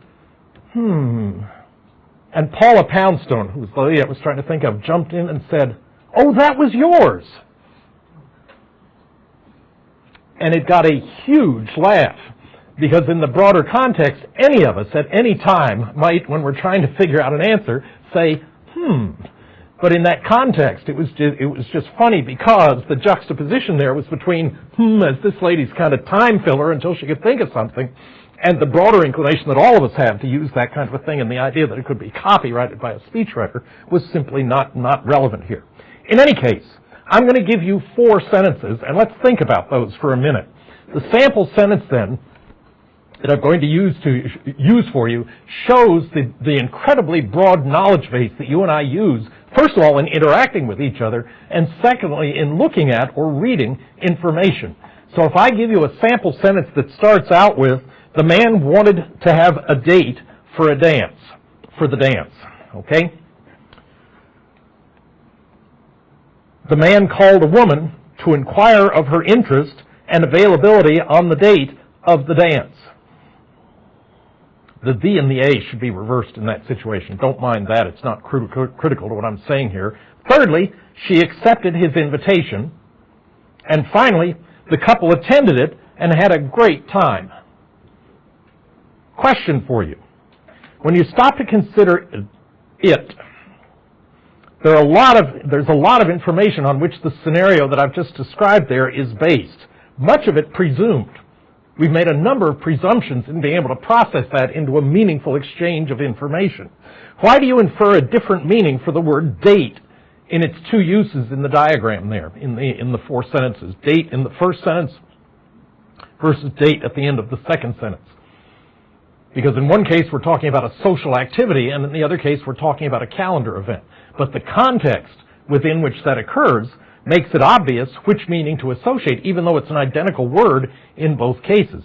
And Paula Poundstone, who was the lady I was trying to think of, jumped in and said, "Oh, that was yours." And it got a huge laugh Because in the broader context, any of us at any time might, when we're trying to figure out an answer, say, But in that context, it was just funny because the juxtaposition there was between, as this lady's kind of time filler until she could think of something, and the broader inclination that all of us have to use that kind of a thing, and the idea that it could be copyrighted by a speechwriter was simply not relevant here. In any case, I'm going to give you 4 sentences, and let's think about those for a minute. The sample sentence, then, that I'm going to use for you shows the incredibly broad knowledge base that you and I use, first of all, in interacting with each other, and secondly, in looking at or reading information. So if I give you a sample sentence that starts out with, the man wanted to have a date for the dance, okay? The man called a woman to inquire of her interest and availability on the date of the dance. The "the" and the "a" should be reversed in that situation. Don't mind that. It's not critical to what I'm saying here. Thirdly, she accepted his invitation. And finally, the couple attended it and had a great time. Question for you. When you stop to consider it, there's a lot of information on which the scenario that I've just described there is based. Much of it presumed. We've made a number of presumptions in being able to process that into a meaningful exchange of information. Why do you infer a different meaning for the word date in its 2 uses in the diagram there, in the 4 sentences? Date in the first sentence versus date at the end of the second sentence. Because in one case we're talking about a social activity, and in the other case we're talking about a calendar event. But the context within which that occurs makes it obvious which meaning to associate, even though it's an identical word in both cases.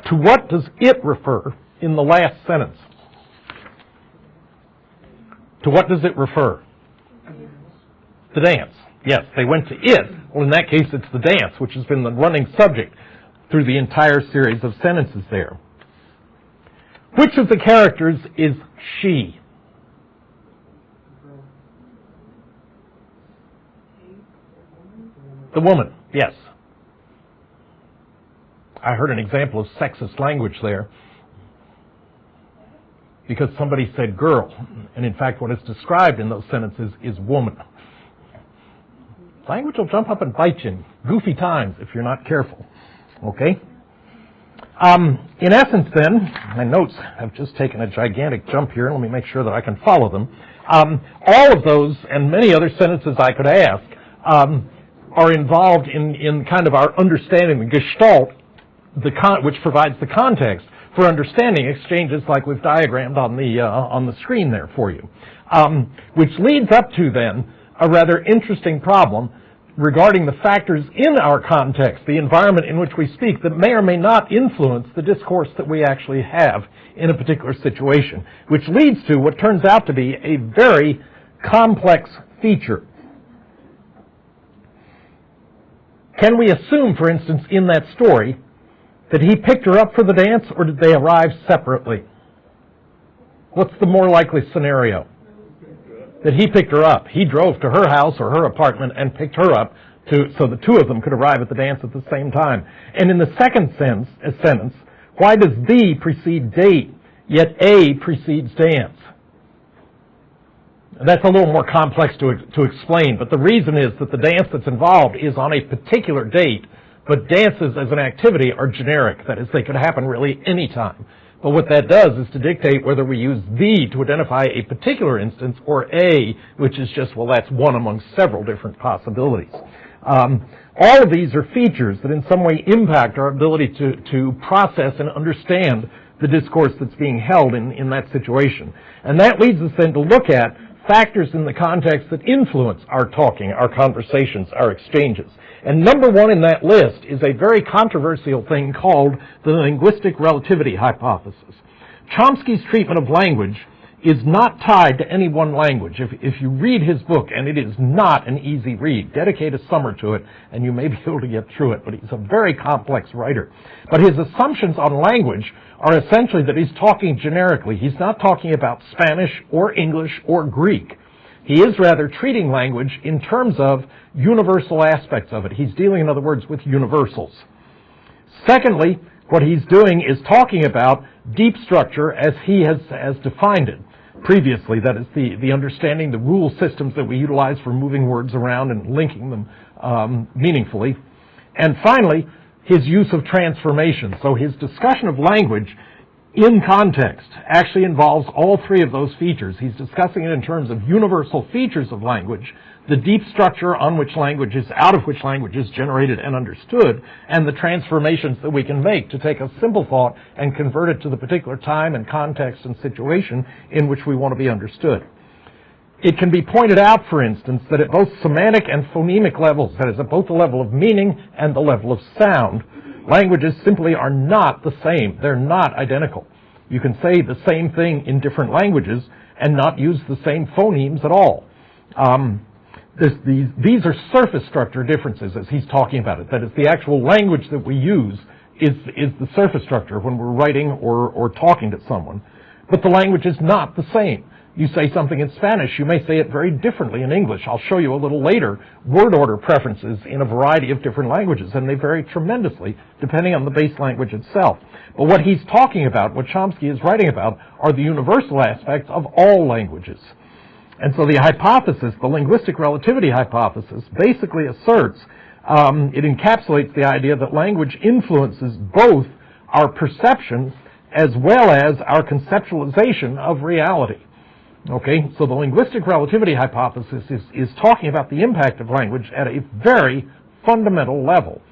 To what does it refer in the last sentence? To what does it refer? The dance. Yes, they went to it. Well, in that case, it's the dance, which has been the running subject through the entire series of sentences there. Which of the characters is she? The woman, yes. I heard an example of sexist language there because somebody said girl, and in fact what is described in those sentences is woman. Language will jump up and bite you in goofy times if you're not careful. Okay? In essence then, my notes have just taken a gigantic jump here. Let me make sure that I can follow them. All of those and many other sentences I could ask are involved in kind of our understanding the gestalt, which provides the context for understanding exchanges like we've diagrammed on the screen there for you. Which leads up to then a rather interesting problem regarding the factors in our context, the environment in which we speak, that may or may not influence the discourse that we actually have in a particular situation, which leads to what turns out to be a very complex feature. Can we assume, for instance, in that story, that he picked her up for the dance, or did they arrive separately? What's the more likely scenario? That he picked her up. He drove to her house or her apartment and picked her up so the 2 of them could arrive at the dance at the same time. And in the second sentence, why does "the" precede date, yet "a" precedes dance? That's a little more complex to explain, but the reason is that the dance that's involved is on a particular date, but dances as an activity are generic. That is, they could happen really any time. But what that does is to dictate whether we use "the" to identify a particular instance or "a," which is just, well, that's one among several different possibilities. All of these are features that in some way impact our ability to process and understand the discourse that's being held in that situation. And that leads us then to look at factors in the context that influence our talking, our conversations, our exchanges. And number 1 in that list is a very controversial thing called the linguistic relativity hypothesis. Chomsky's treatment of language is not tied to any one language. If you read his book, and it is not an easy read, dedicate a summer to it, and you may be able to get through it, but he's a very complex writer. But his assumptions on language are essentially that he's talking generically. He's not talking about Spanish or English or Greek. He is rather treating language in terms of universal aspects of it. He's dealing, in other words, with universals. Secondly, what he's doing is talking about deep structure as he has defined it previously. That is the understanding, the rule systems that we utilize for moving words around and linking them meaningfully. And finally, his use of transformation. So his discussion of language in context actually involves all three of those features. He's discussing it in terms of universal features of language, the deep structure on which language is, out of which language is generated and understood, and the transformations that we can make to take a simple thought and convert it to the particular time and context and situation in which we want to be understood. It can be pointed out, for instance, that at both semantic and phonemic levels, that is, at both the level of meaning and the level of sound, languages simply are not the same. They're not identical. You can say the same thing in different languages and not use the same phonemes at all. These are surface structure differences as he's talking about it. That is, the actual language that we use is the surface structure when we're writing or talking to someone. But the language is not the same. You say something in Spanish, you may say it very differently in English. I'll show you a little later word order preferences in a variety of different languages, and they vary tremendously depending on the base language itself. But what he's talking about, what Chomsky is writing about, are the universal aspects of all languages. And so the hypothesis, the linguistic relativity hypothesis, basically asserts, it encapsulates the idea that language influences both our perception as well as our conceptualization of reality. Okay, so the linguistic relativity hypothesis is talking about the impact of language at a very fundamental level.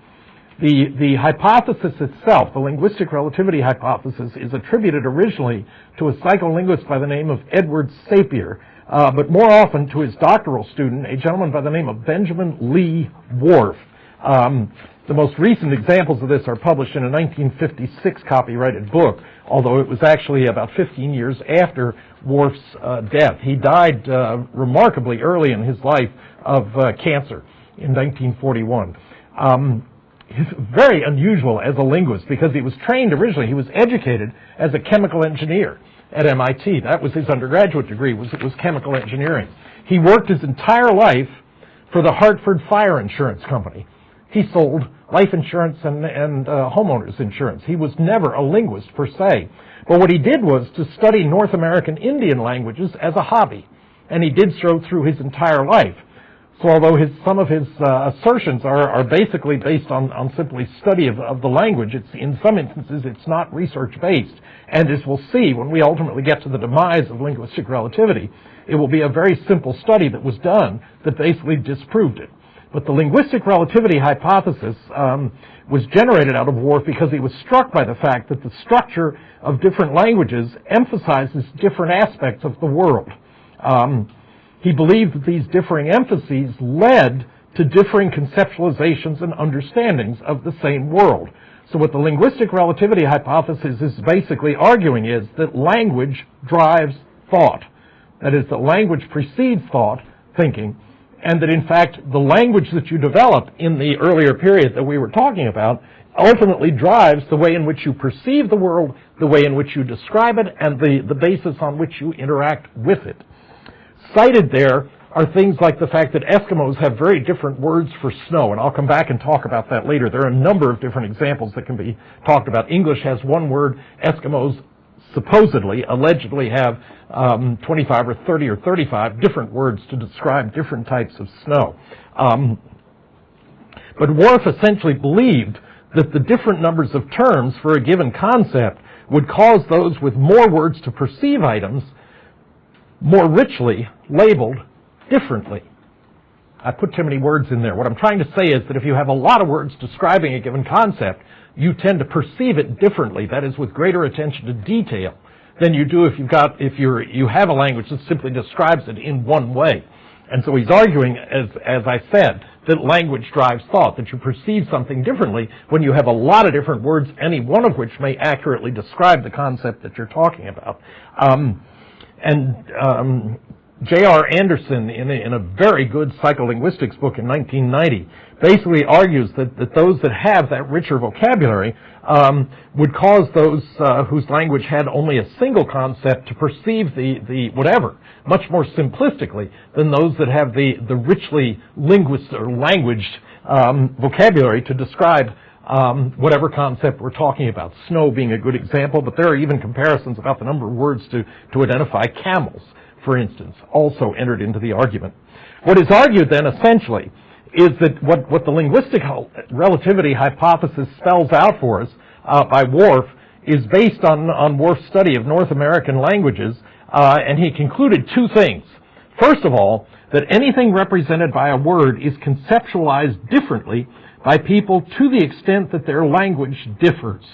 The hypothesis itself, the linguistic relativity hypothesis, is attributed originally to a psycholinguist by the name of Edward Sapir, but more often to his doctoral student, a gentleman by the name of Benjamin Lee Whorf. The most recent examples of this are published in a 1956 copyrighted book, although it was actually about 15 years after Whorf's death. He died remarkably early in his life of cancer in 1941. He's very unusual as a linguist because he was trained originally, he was educated as a chemical engineer at MIT. That was his undergraduate degree, was chemical engineering. He worked his entire life for the Hartford Fire Insurance Company. He sold life insurance and homeowners insurance. He was never a linguist per se. But what he did was to study North American Indian languages as a hobby. And he did so through his entire life. So although some of his assertions are basically based on simply study of the language, in some instances it's not research-based. And as we'll see when we ultimately get to the demise of linguistic relativity, it will be a very simple study that was done that basically disproved it. But the linguistic relativity hypothesis was generated out of Whorf because he was struck by the fact that the structure of different languages emphasizes different aspects of the world. He believed that these differing emphases led to differing conceptualizations and understandings of the same world. So what the linguistic relativity hypothesis is basically arguing is that language drives thought. That is, that language precedes thought, thinking, and that in fact the language that you develop in the earlier period that we were talking about ultimately drives the way in which you perceive the world, the way in which you describe it, and the basis on which you interact with it. Cited there are things like the fact that Eskimos have very different words for snow, and I'll come back and talk about that later. There are a number of different examples that can be talked about. English has one word. Eskimos supposedly, allegedly have 25 or 30 or 35 different words to describe different types of snow. But Whorf essentially believed that the different numbers of terms for a given concept would cause those with more words to perceive items more richly labeled differently. I put too many words in there. What I'm trying to say is that if you have a lot of words describing a given concept, you tend to perceive it differently, that is, with greater attention to detail, than you do if you have a language that simply describes it in one way. And so he's arguing, as I said, that language drives thought, that you perceive something differently when you have a lot of different words, any one of which may accurately describe the concept that you're talking about. J.R. Anderson, in a very good psycholinguistics book in 1990, basically argues that those that have that richer vocabulary would cause those whose language had only a single concept to perceive the whatever much more simplistically than those that have the richly languaged vocabulary to describe whatever concept we're talking about. Snow being a good example, but there are even comparisons about the number of words to identify camels, for instance, also entered into the argument. What is argued then, essentially, is that what the linguistic relativity hypothesis spells out for us by Worf is based on Worf's study of North American languages, and he concluded two things. First of all, that anything represented by a word is conceptualized differently by people to the extent that their language differs.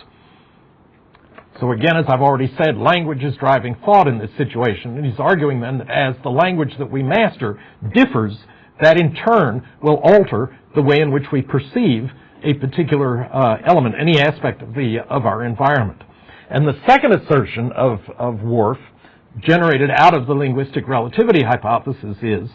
So again, as I've already said, language is driving thought in this situation, and he's arguing then that as the language that we master differs, that in turn will alter the way in which we perceive a particular element, any aspect of our environment. And the second assertion of Worf, generated out of the linguistic relativity hypothesis, is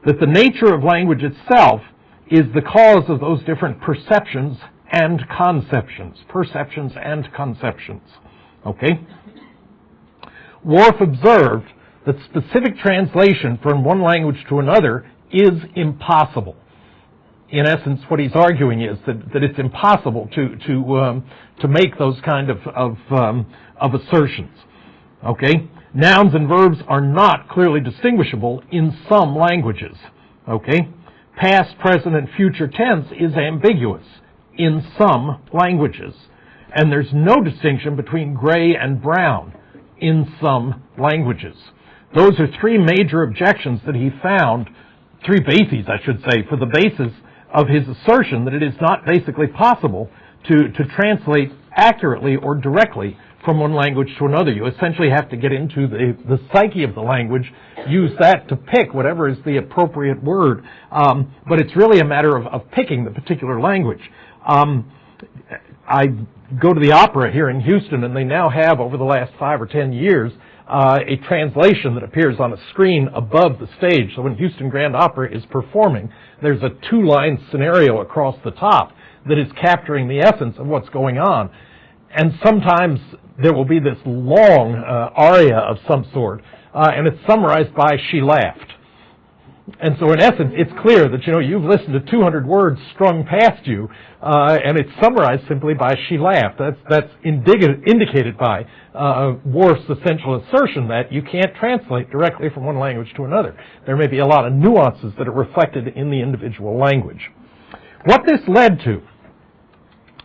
that the nature of language itself is the cause of those different perceptions and conceptions. Perceptions and conceptions. Okay? Worf observed that specific translation from one language to another is impossible. In essence, what he's arguing is that it's impossible to make those kind of assertions. Okay? Nouns and verbs are not clearly distinguishable in some languages. Okay? Past, present, and future tense is ambiguous in some languages. And there's no distinction between gray and brown in some languages. Those are three major objections that he found, three bases, I should say, for the basis of his assertion that it is not basically possible to translate accurately or directly from one language to another. You essentially have to get into the psyche of the language, use that to pick whatever is the appropriate word, but it's really a matter of picking the particular language. I go to the opera here in Houston, and they now have, over the last 5 or 10 years, a translation that appears on a screen above the stage. So when Houston Grand Opera is performing, there's a 2-line scenario across the top that is capturing the essence of what's going on. And sometimes there will be this long aria of some sort, and it's summarized by "she laughed." And so in essence, it's clear that, you've listened to 200 words strung past you, and it's summarized simply by "she laughed." That's indicated by Worf's essential assertion that you can't translate directly from one language to another. There may be a lot of nuances that are reflected in the individual language. What this led to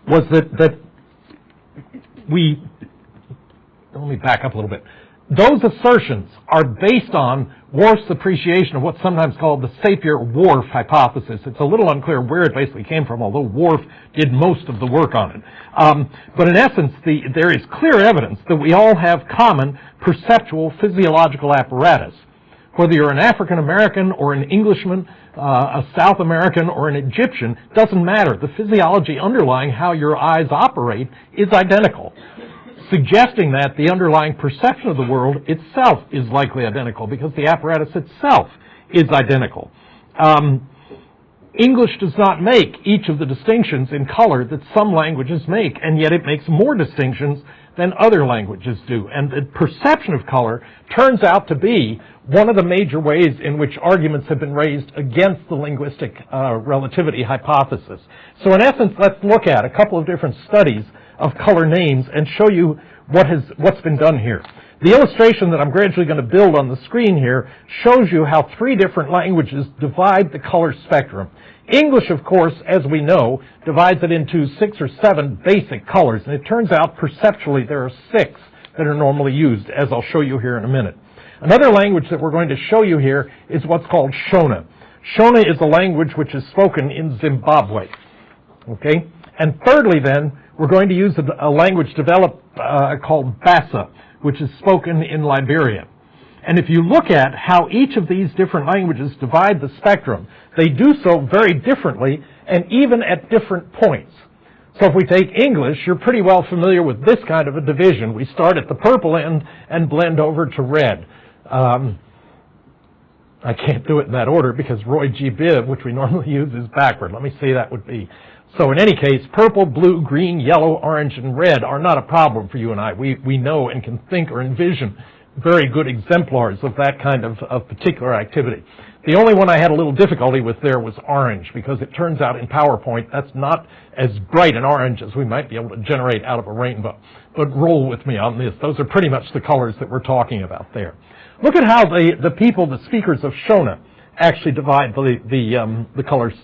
was that let me back up a little bit. Those assertions are based on Worf's appreciation of what's sometimes called the Sapir-Whorf hypothesis. It's a little unclear where it basically came from, although Worf did most of the work on it. But in essence, there is clear evidence that we all have common perceptual physiological apparatus. Whether you're an African American or an Englishman, a South American or an Egyptian, doesn't matter. The physiology underlying how your eyes operate is identical, suggesting that the underlying perception of the world itself is likely identical because the apparatus itself is identical. English does not make each of the distinctions in color that some languages make, and yet it makes more distinctions than other languages do. And the perception of color turns out to be one of the major ways in which arguments have been raised against the linguistic relativity hypothesis. So in essence, let's look at a couple of different studies of color names and show you what's been done here. The illustration that I'm gradually going to build on the screen here shows you how 3 different languages divide the color spectrum. English, of course, as we know, divides it into 6 or 7 basic colors, and it turns out perceptually there are 6 that are normally used, as I'll show you here in a minute. Another language that we're going to show you here is what's called Shona. Shona is a language which is spoken in Zimbabwe. Okay? And thirdly, then, we're going to use a language developed called Bassa, which is spoken in Liberia. And if you look at how each of these different languages divide the spectrum, they do so very differently and even at different points. So if we take English, you're pretty well familiar with this kind of a division. We start at the purple end and blend over to red. I can't do it in that order because Roy G. Biv, which we normally use, is backward. Let me see that would be. So in any case, purple, blue, green, yellow, orange, and red are not a problem for you and I. We know and can think or envision very good exemplars of that kind of particular activity. The only one I had a little difficulty with there was orange, because it turns out in PowerPoint that's not as bright an orange as we might be able to generate out of a rainbow. But roll with me on this. Those are pretty much the colors that we're talking about there. Look at how the people, the speakers of Shona, actually divide the colors.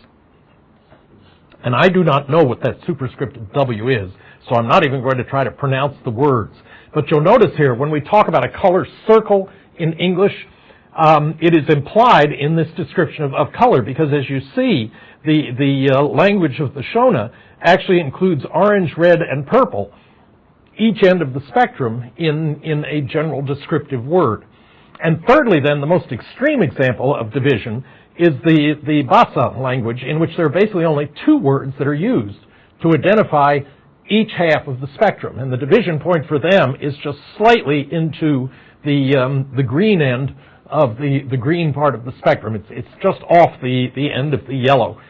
And I do not know what that superscripted W is, so I'm not even going to try to pronounce the words. But you'll notice here, when we talk about a color circle in English, it is implied in this description of color, because as you see, the language of the Shona actually includes orange, red, and purple, each end of the spectrum in a general descriptive word. And thirdly, then, the most extreme example of division is the Basa language, in which there are basically only two words that are used to identify each half of the spectrum. And the division point for them is just slightly into the green end of the green part of the spectrum. It's just off the end of the yellow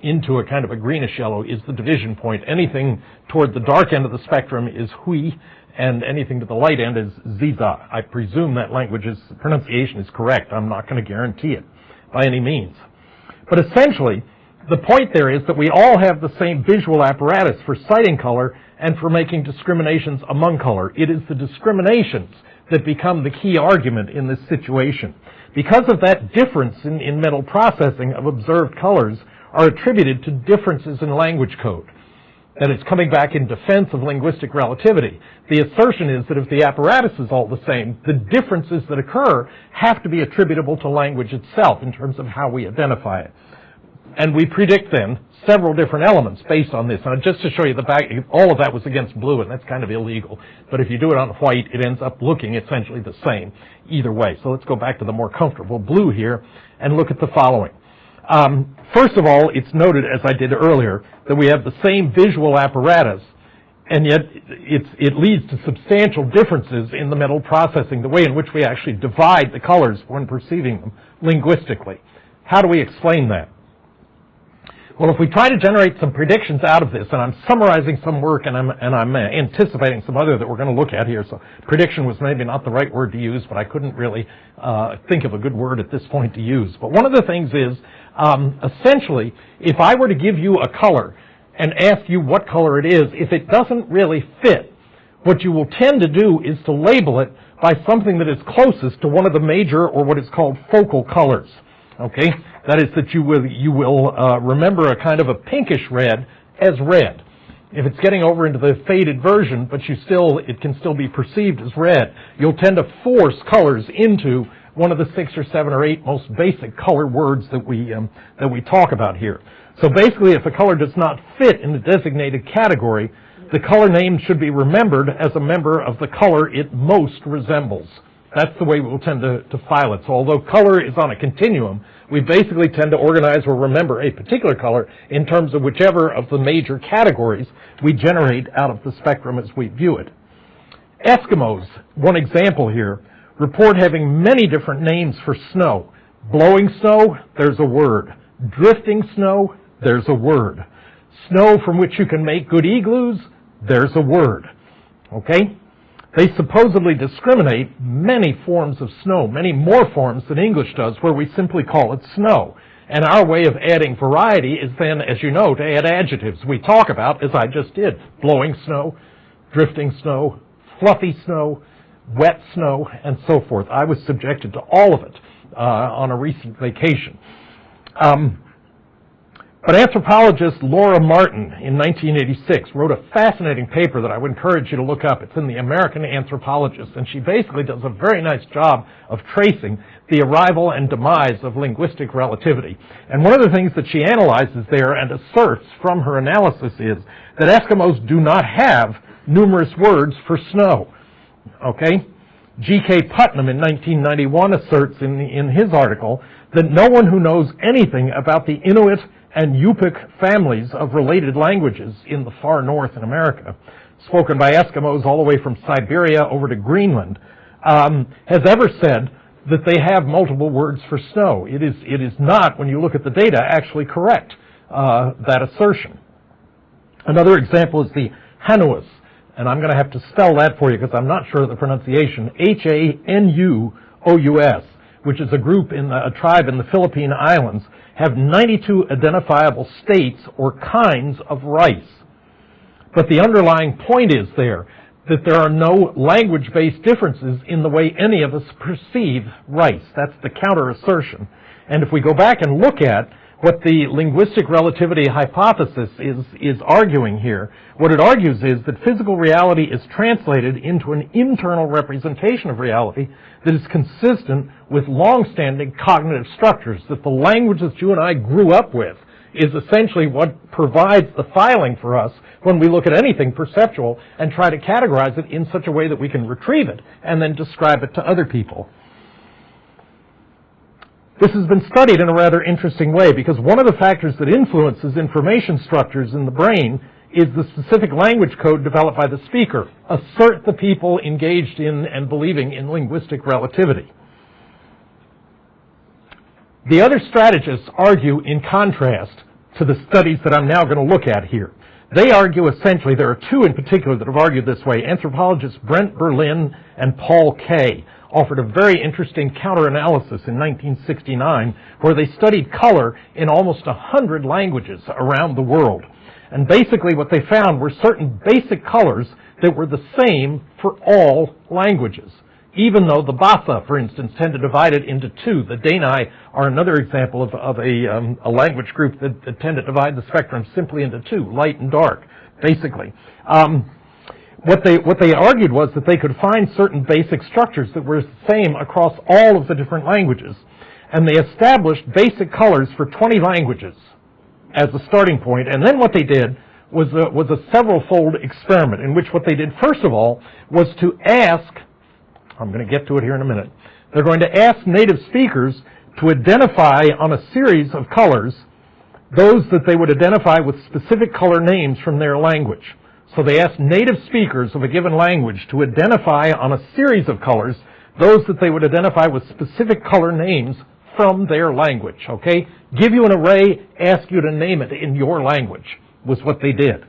into a kind of a greenish yellow is the division point. Anything toward the dark end of the spectrum is hui, and anything to the light end is ziza. I presume that language's pronunciation is correct. I'm not going to guarantee it by any means. But essentially, the point there is that we all have the same visual apparatus for citing color and for making discriminations among color. It is the discriminations that become the key argument in this situation. Because of that difference in mental processing of observed colors are attributed to differences in language code. That it's coming back in defense of linguistic relativity. The assertion is that if the apparatus is all the same, the differences that occur have to be attributable to language itself in terms of how we identify it. And we predict then several different elements based on this. And just to show you the back, all of that was against blue, and that's kind of illegal. But if you do it on white, it ends up looking essentially the same either way. So let's go back to the more comfortable blue here and look at the following. First of all, it's noted, as I did earlier, that we have the same visual apparatus, and yet it leads to substantial differences in the mental processing, the way in which we actually divide the colors when perceiving them linguistically. How do we explain that? Well, if we try to generate some predictions out of this, and I'm summarizing some work and I'm anticipating some other that we're going to look at here, so prediction was maybe not the right word to use, but I couldn't really think of a good word at this point to use. But one of the things is, essentially, if I were to give you a color and ask you what color it is, if it doesn't really fit, what you will tend to do is to label it by something that is closest to one of the major, or what is called focal colors. Okay? That is that you will remember a kind of a pinkish red as red. If it's getting over into the faded version, but it can still be perceived as red, you'll tend to force colors into one of the 6 or 7 or 8 most basic color words that we talk about here. So basically, if a color does not fit in the designated category, the color name should be remembered as a member of the color it most resembles. That's the way we'll tend to file it. So although color is on a continuum, we basically tend to organize or remember a particular color in terms of whichever of the major categories we generate out of the spectrum as we view it. Eskimos, one example here, report having many different names for snow. Blowing snow, there's a word. Drifting snow, there's a word. Snow from which you can make good igloos, there's a word. Okay? They supposedly discriminate many forms of snow, many more forms than English does, where we simply call it snow. And our way of adding variety is then, as you know, to add adjectives. We talk about, as I just did, blowing snow, drifting snow, fluffy snow, wet snow, and so forth. I was subjected to all of it on a recent vacation. But anthropologist Laura Martin in 1986 wrote a fascinating paper that I would encourage you to look up. It's in the American Anthropologist, and she basically does a very nice job of tracing the arrival and demise of linguistic relativity. And one of the things that she analyzes there and asserts from her analysis is that Eskimos do not have numerous words for snow. Okay? G.K. Putnam in 1991 asserts in his article that no one who knows anything about the Inuit and Yupik families of related languages in the far north in America, spoken by Eskimos all the way from Siberia over to Greenland, has ever said that they have multiple words for snow. It is not, when you look at the data, actually correct, that assertion. Another example is the Hanuus, and I'm going to have to spell that for you because I'm not sure of the pronunciation, H-A-N-U-O-U-S, which is a tribe in the Philippine Islands, have 92 identifiable states or kinds of rice. But the underlying point is that there are no language-based differences in the way any of us perceive rice. That's the counter-assertion. And if we go back and look at what the linguistic relativity hypothesis is arguing here, what it argues is that physical reality is translated into an internal representation of reality that is consistent with long-standing cognitive structures, that the language that you and I grew up with is essentially what provides the filing for us when we look at anything perceptual and try to categorize it in such a way that we can retrieve it and then describe it to other people. This has been studied in a rather interesting way because one of the factors that influences information structures in the brain is the specific language code developed by the speaker, assert the people engaged in and believing in linguistic relativity. The other strategists argue in contrast to the studies that I'm now going to look at here. They argue essentially, there are two in particular that have argued this way. Anthropologists Brent Berlin and Paul Kay offered a very interesting counter-analysis in 1969 where they studied color in almost 100 languages around the world. And basically what they found were certain basic colors that were the same for all languages, even though the Basa, for instance, tend to divide it into two. The Dani are another example of a language group that tend to divide the spectrum simply into two, light and dark, basically. What they argued was that they could find certain basic structures that were the same across all of the different languages. And they established basic colors for 20 languages as a starting point. And then what they did was a several-fold experiment in which what they did, first of all, was to ask, I'm going to get to it here in a minute, they're going to ask native speakers to identify on a series of colors those that they would identify with specific color names from their language. So they asked native speakers of a given language to identify on a series of colors those that they would identify with specific color names from their language, okay? Give you an array, ask you to name it in your language, was what they did.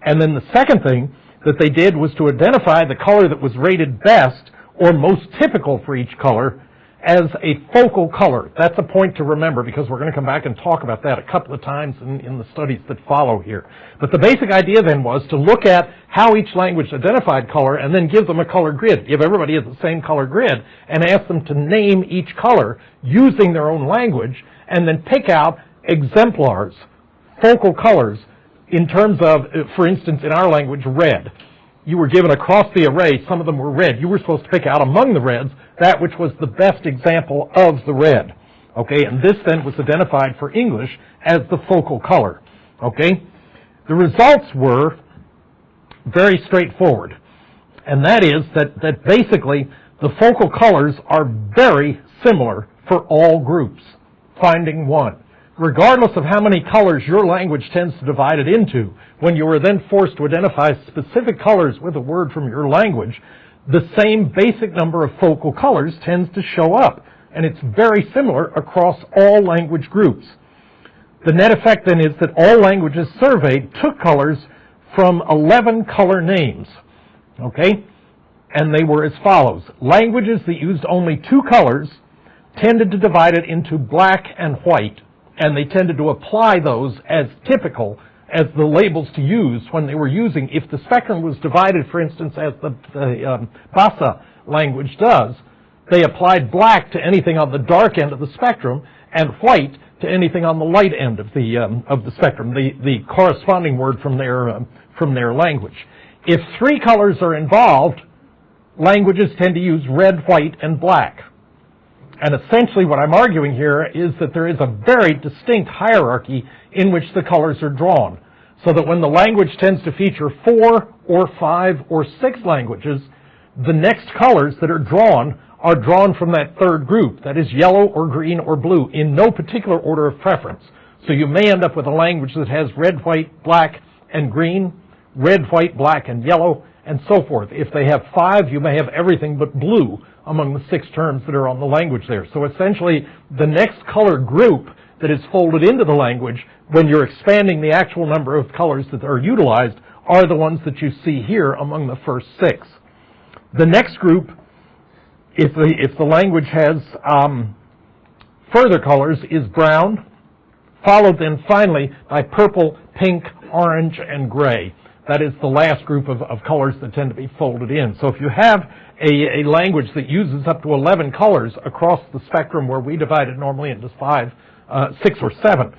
And then the second thing that they did was to identify the color that was rated best or most typical for each color as a focal color. That's a point to remember because we're going to come back and talk about that a couple of times in the studies that follow here. But the basic idea then was to look at how each language identified color and then give them a color grid, give everybody the same color grid, and ask them to name each color using their own language, and then pick out exemplars, focal colors, in terms of, for instance, in our language, red. You were given across the array, some of them were red. You were supposed to pick out among the reds that which was the best example of the red. Okay, and this then was identified for English as the focal color. Okay, the results were very straightforward, and that is that basically the focal colors are very similar for all groups. Finding one. Regardless of how many colors your language tends to divide it into, when you are then forced to identify specific colors with a word from your language, the same basic number of focal colors tends to show up, and it's very similar across all language groups. The net effect then is that all languages surveyed took colors from 11 color names, okay? And they were as follows. Languages that used only two colors tended to divide it into black and white, and they tended to apply those as typical as the labels to use when they were using. If the spectrum was divided, for instance, as the Basa language does, they applied black to anything on the dark end of the spectrum and white to anything on the light end of the spectrum, the corresponding word from their language. If three colors are involved, languages tend to use red, white, and black. And essentially what I'm arguing here is that there is a very distinct hierarchy in which the colors are drawn. So that when the language tends to feature 4 or 5 or 6 languages, the next colors that are drawn from that third group, that is yellow or green or blue, in no particular order of preference. So you may end up with a language that has red, white, black, and green, red, white, black, and yellow, and so forth. If they have 5, you may have everything but blue among the 6 terms that are on the language there. So essentially, the next color group that is folded into the language, when you're expanding the actual number of colors that are utilized, are the ones that you see here among the first 6. The next group if the language has further colors, is brown, followed then finally by purple, pink, orange, and gray. That is the last group of colors that tend to be folded in. So if you have a language that uses up to 11 colors across the spectrum where we divide it normally into 6 or 7,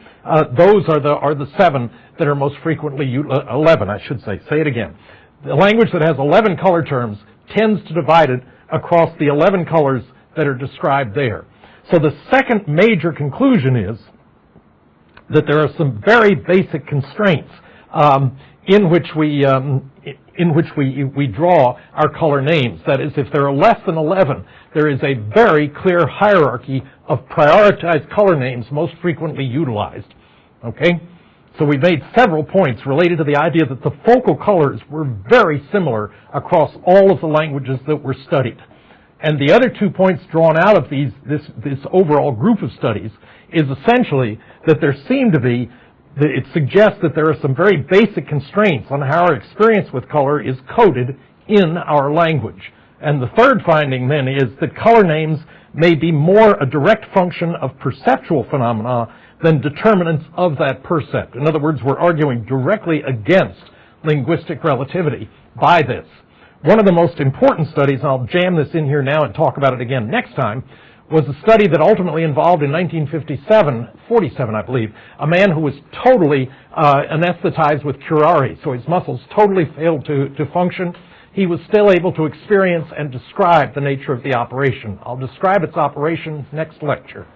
those are the 7 that are most frequently 11, I should say. Say it again. The language that has 11 color terms tends to divide it across the 11 colors that are described there. So the second major conclusion is that there are some very basic constraints in which we draw our color names. That is, if there are less than 11, there is a very clear hierarchy of prioritized color names most frequently utilized. Okay? So we made several points related to the idea that the focal colors were very similar across all of the languages that were studied. And the other 2 points drawn out of this overall group of studies is essentially that there seem to be, it suggests that there are some very basic constraints on how our experience with color is coded in our language. And the third finding then is that color names may be more a direct function of perceptual phenomena than determinants of that percept. In other words, we're arguing directly against linguistic relativity by this. One of the most important studies, and I'll jam this in here now and talk about it again next time, was a study that ultimately involved in 47, I believe, a man who was totally anesthetized with curare, so his muscles totally failed to function. He was still able to experience and describe the nature of the operation. I'll describe its operation next lecture.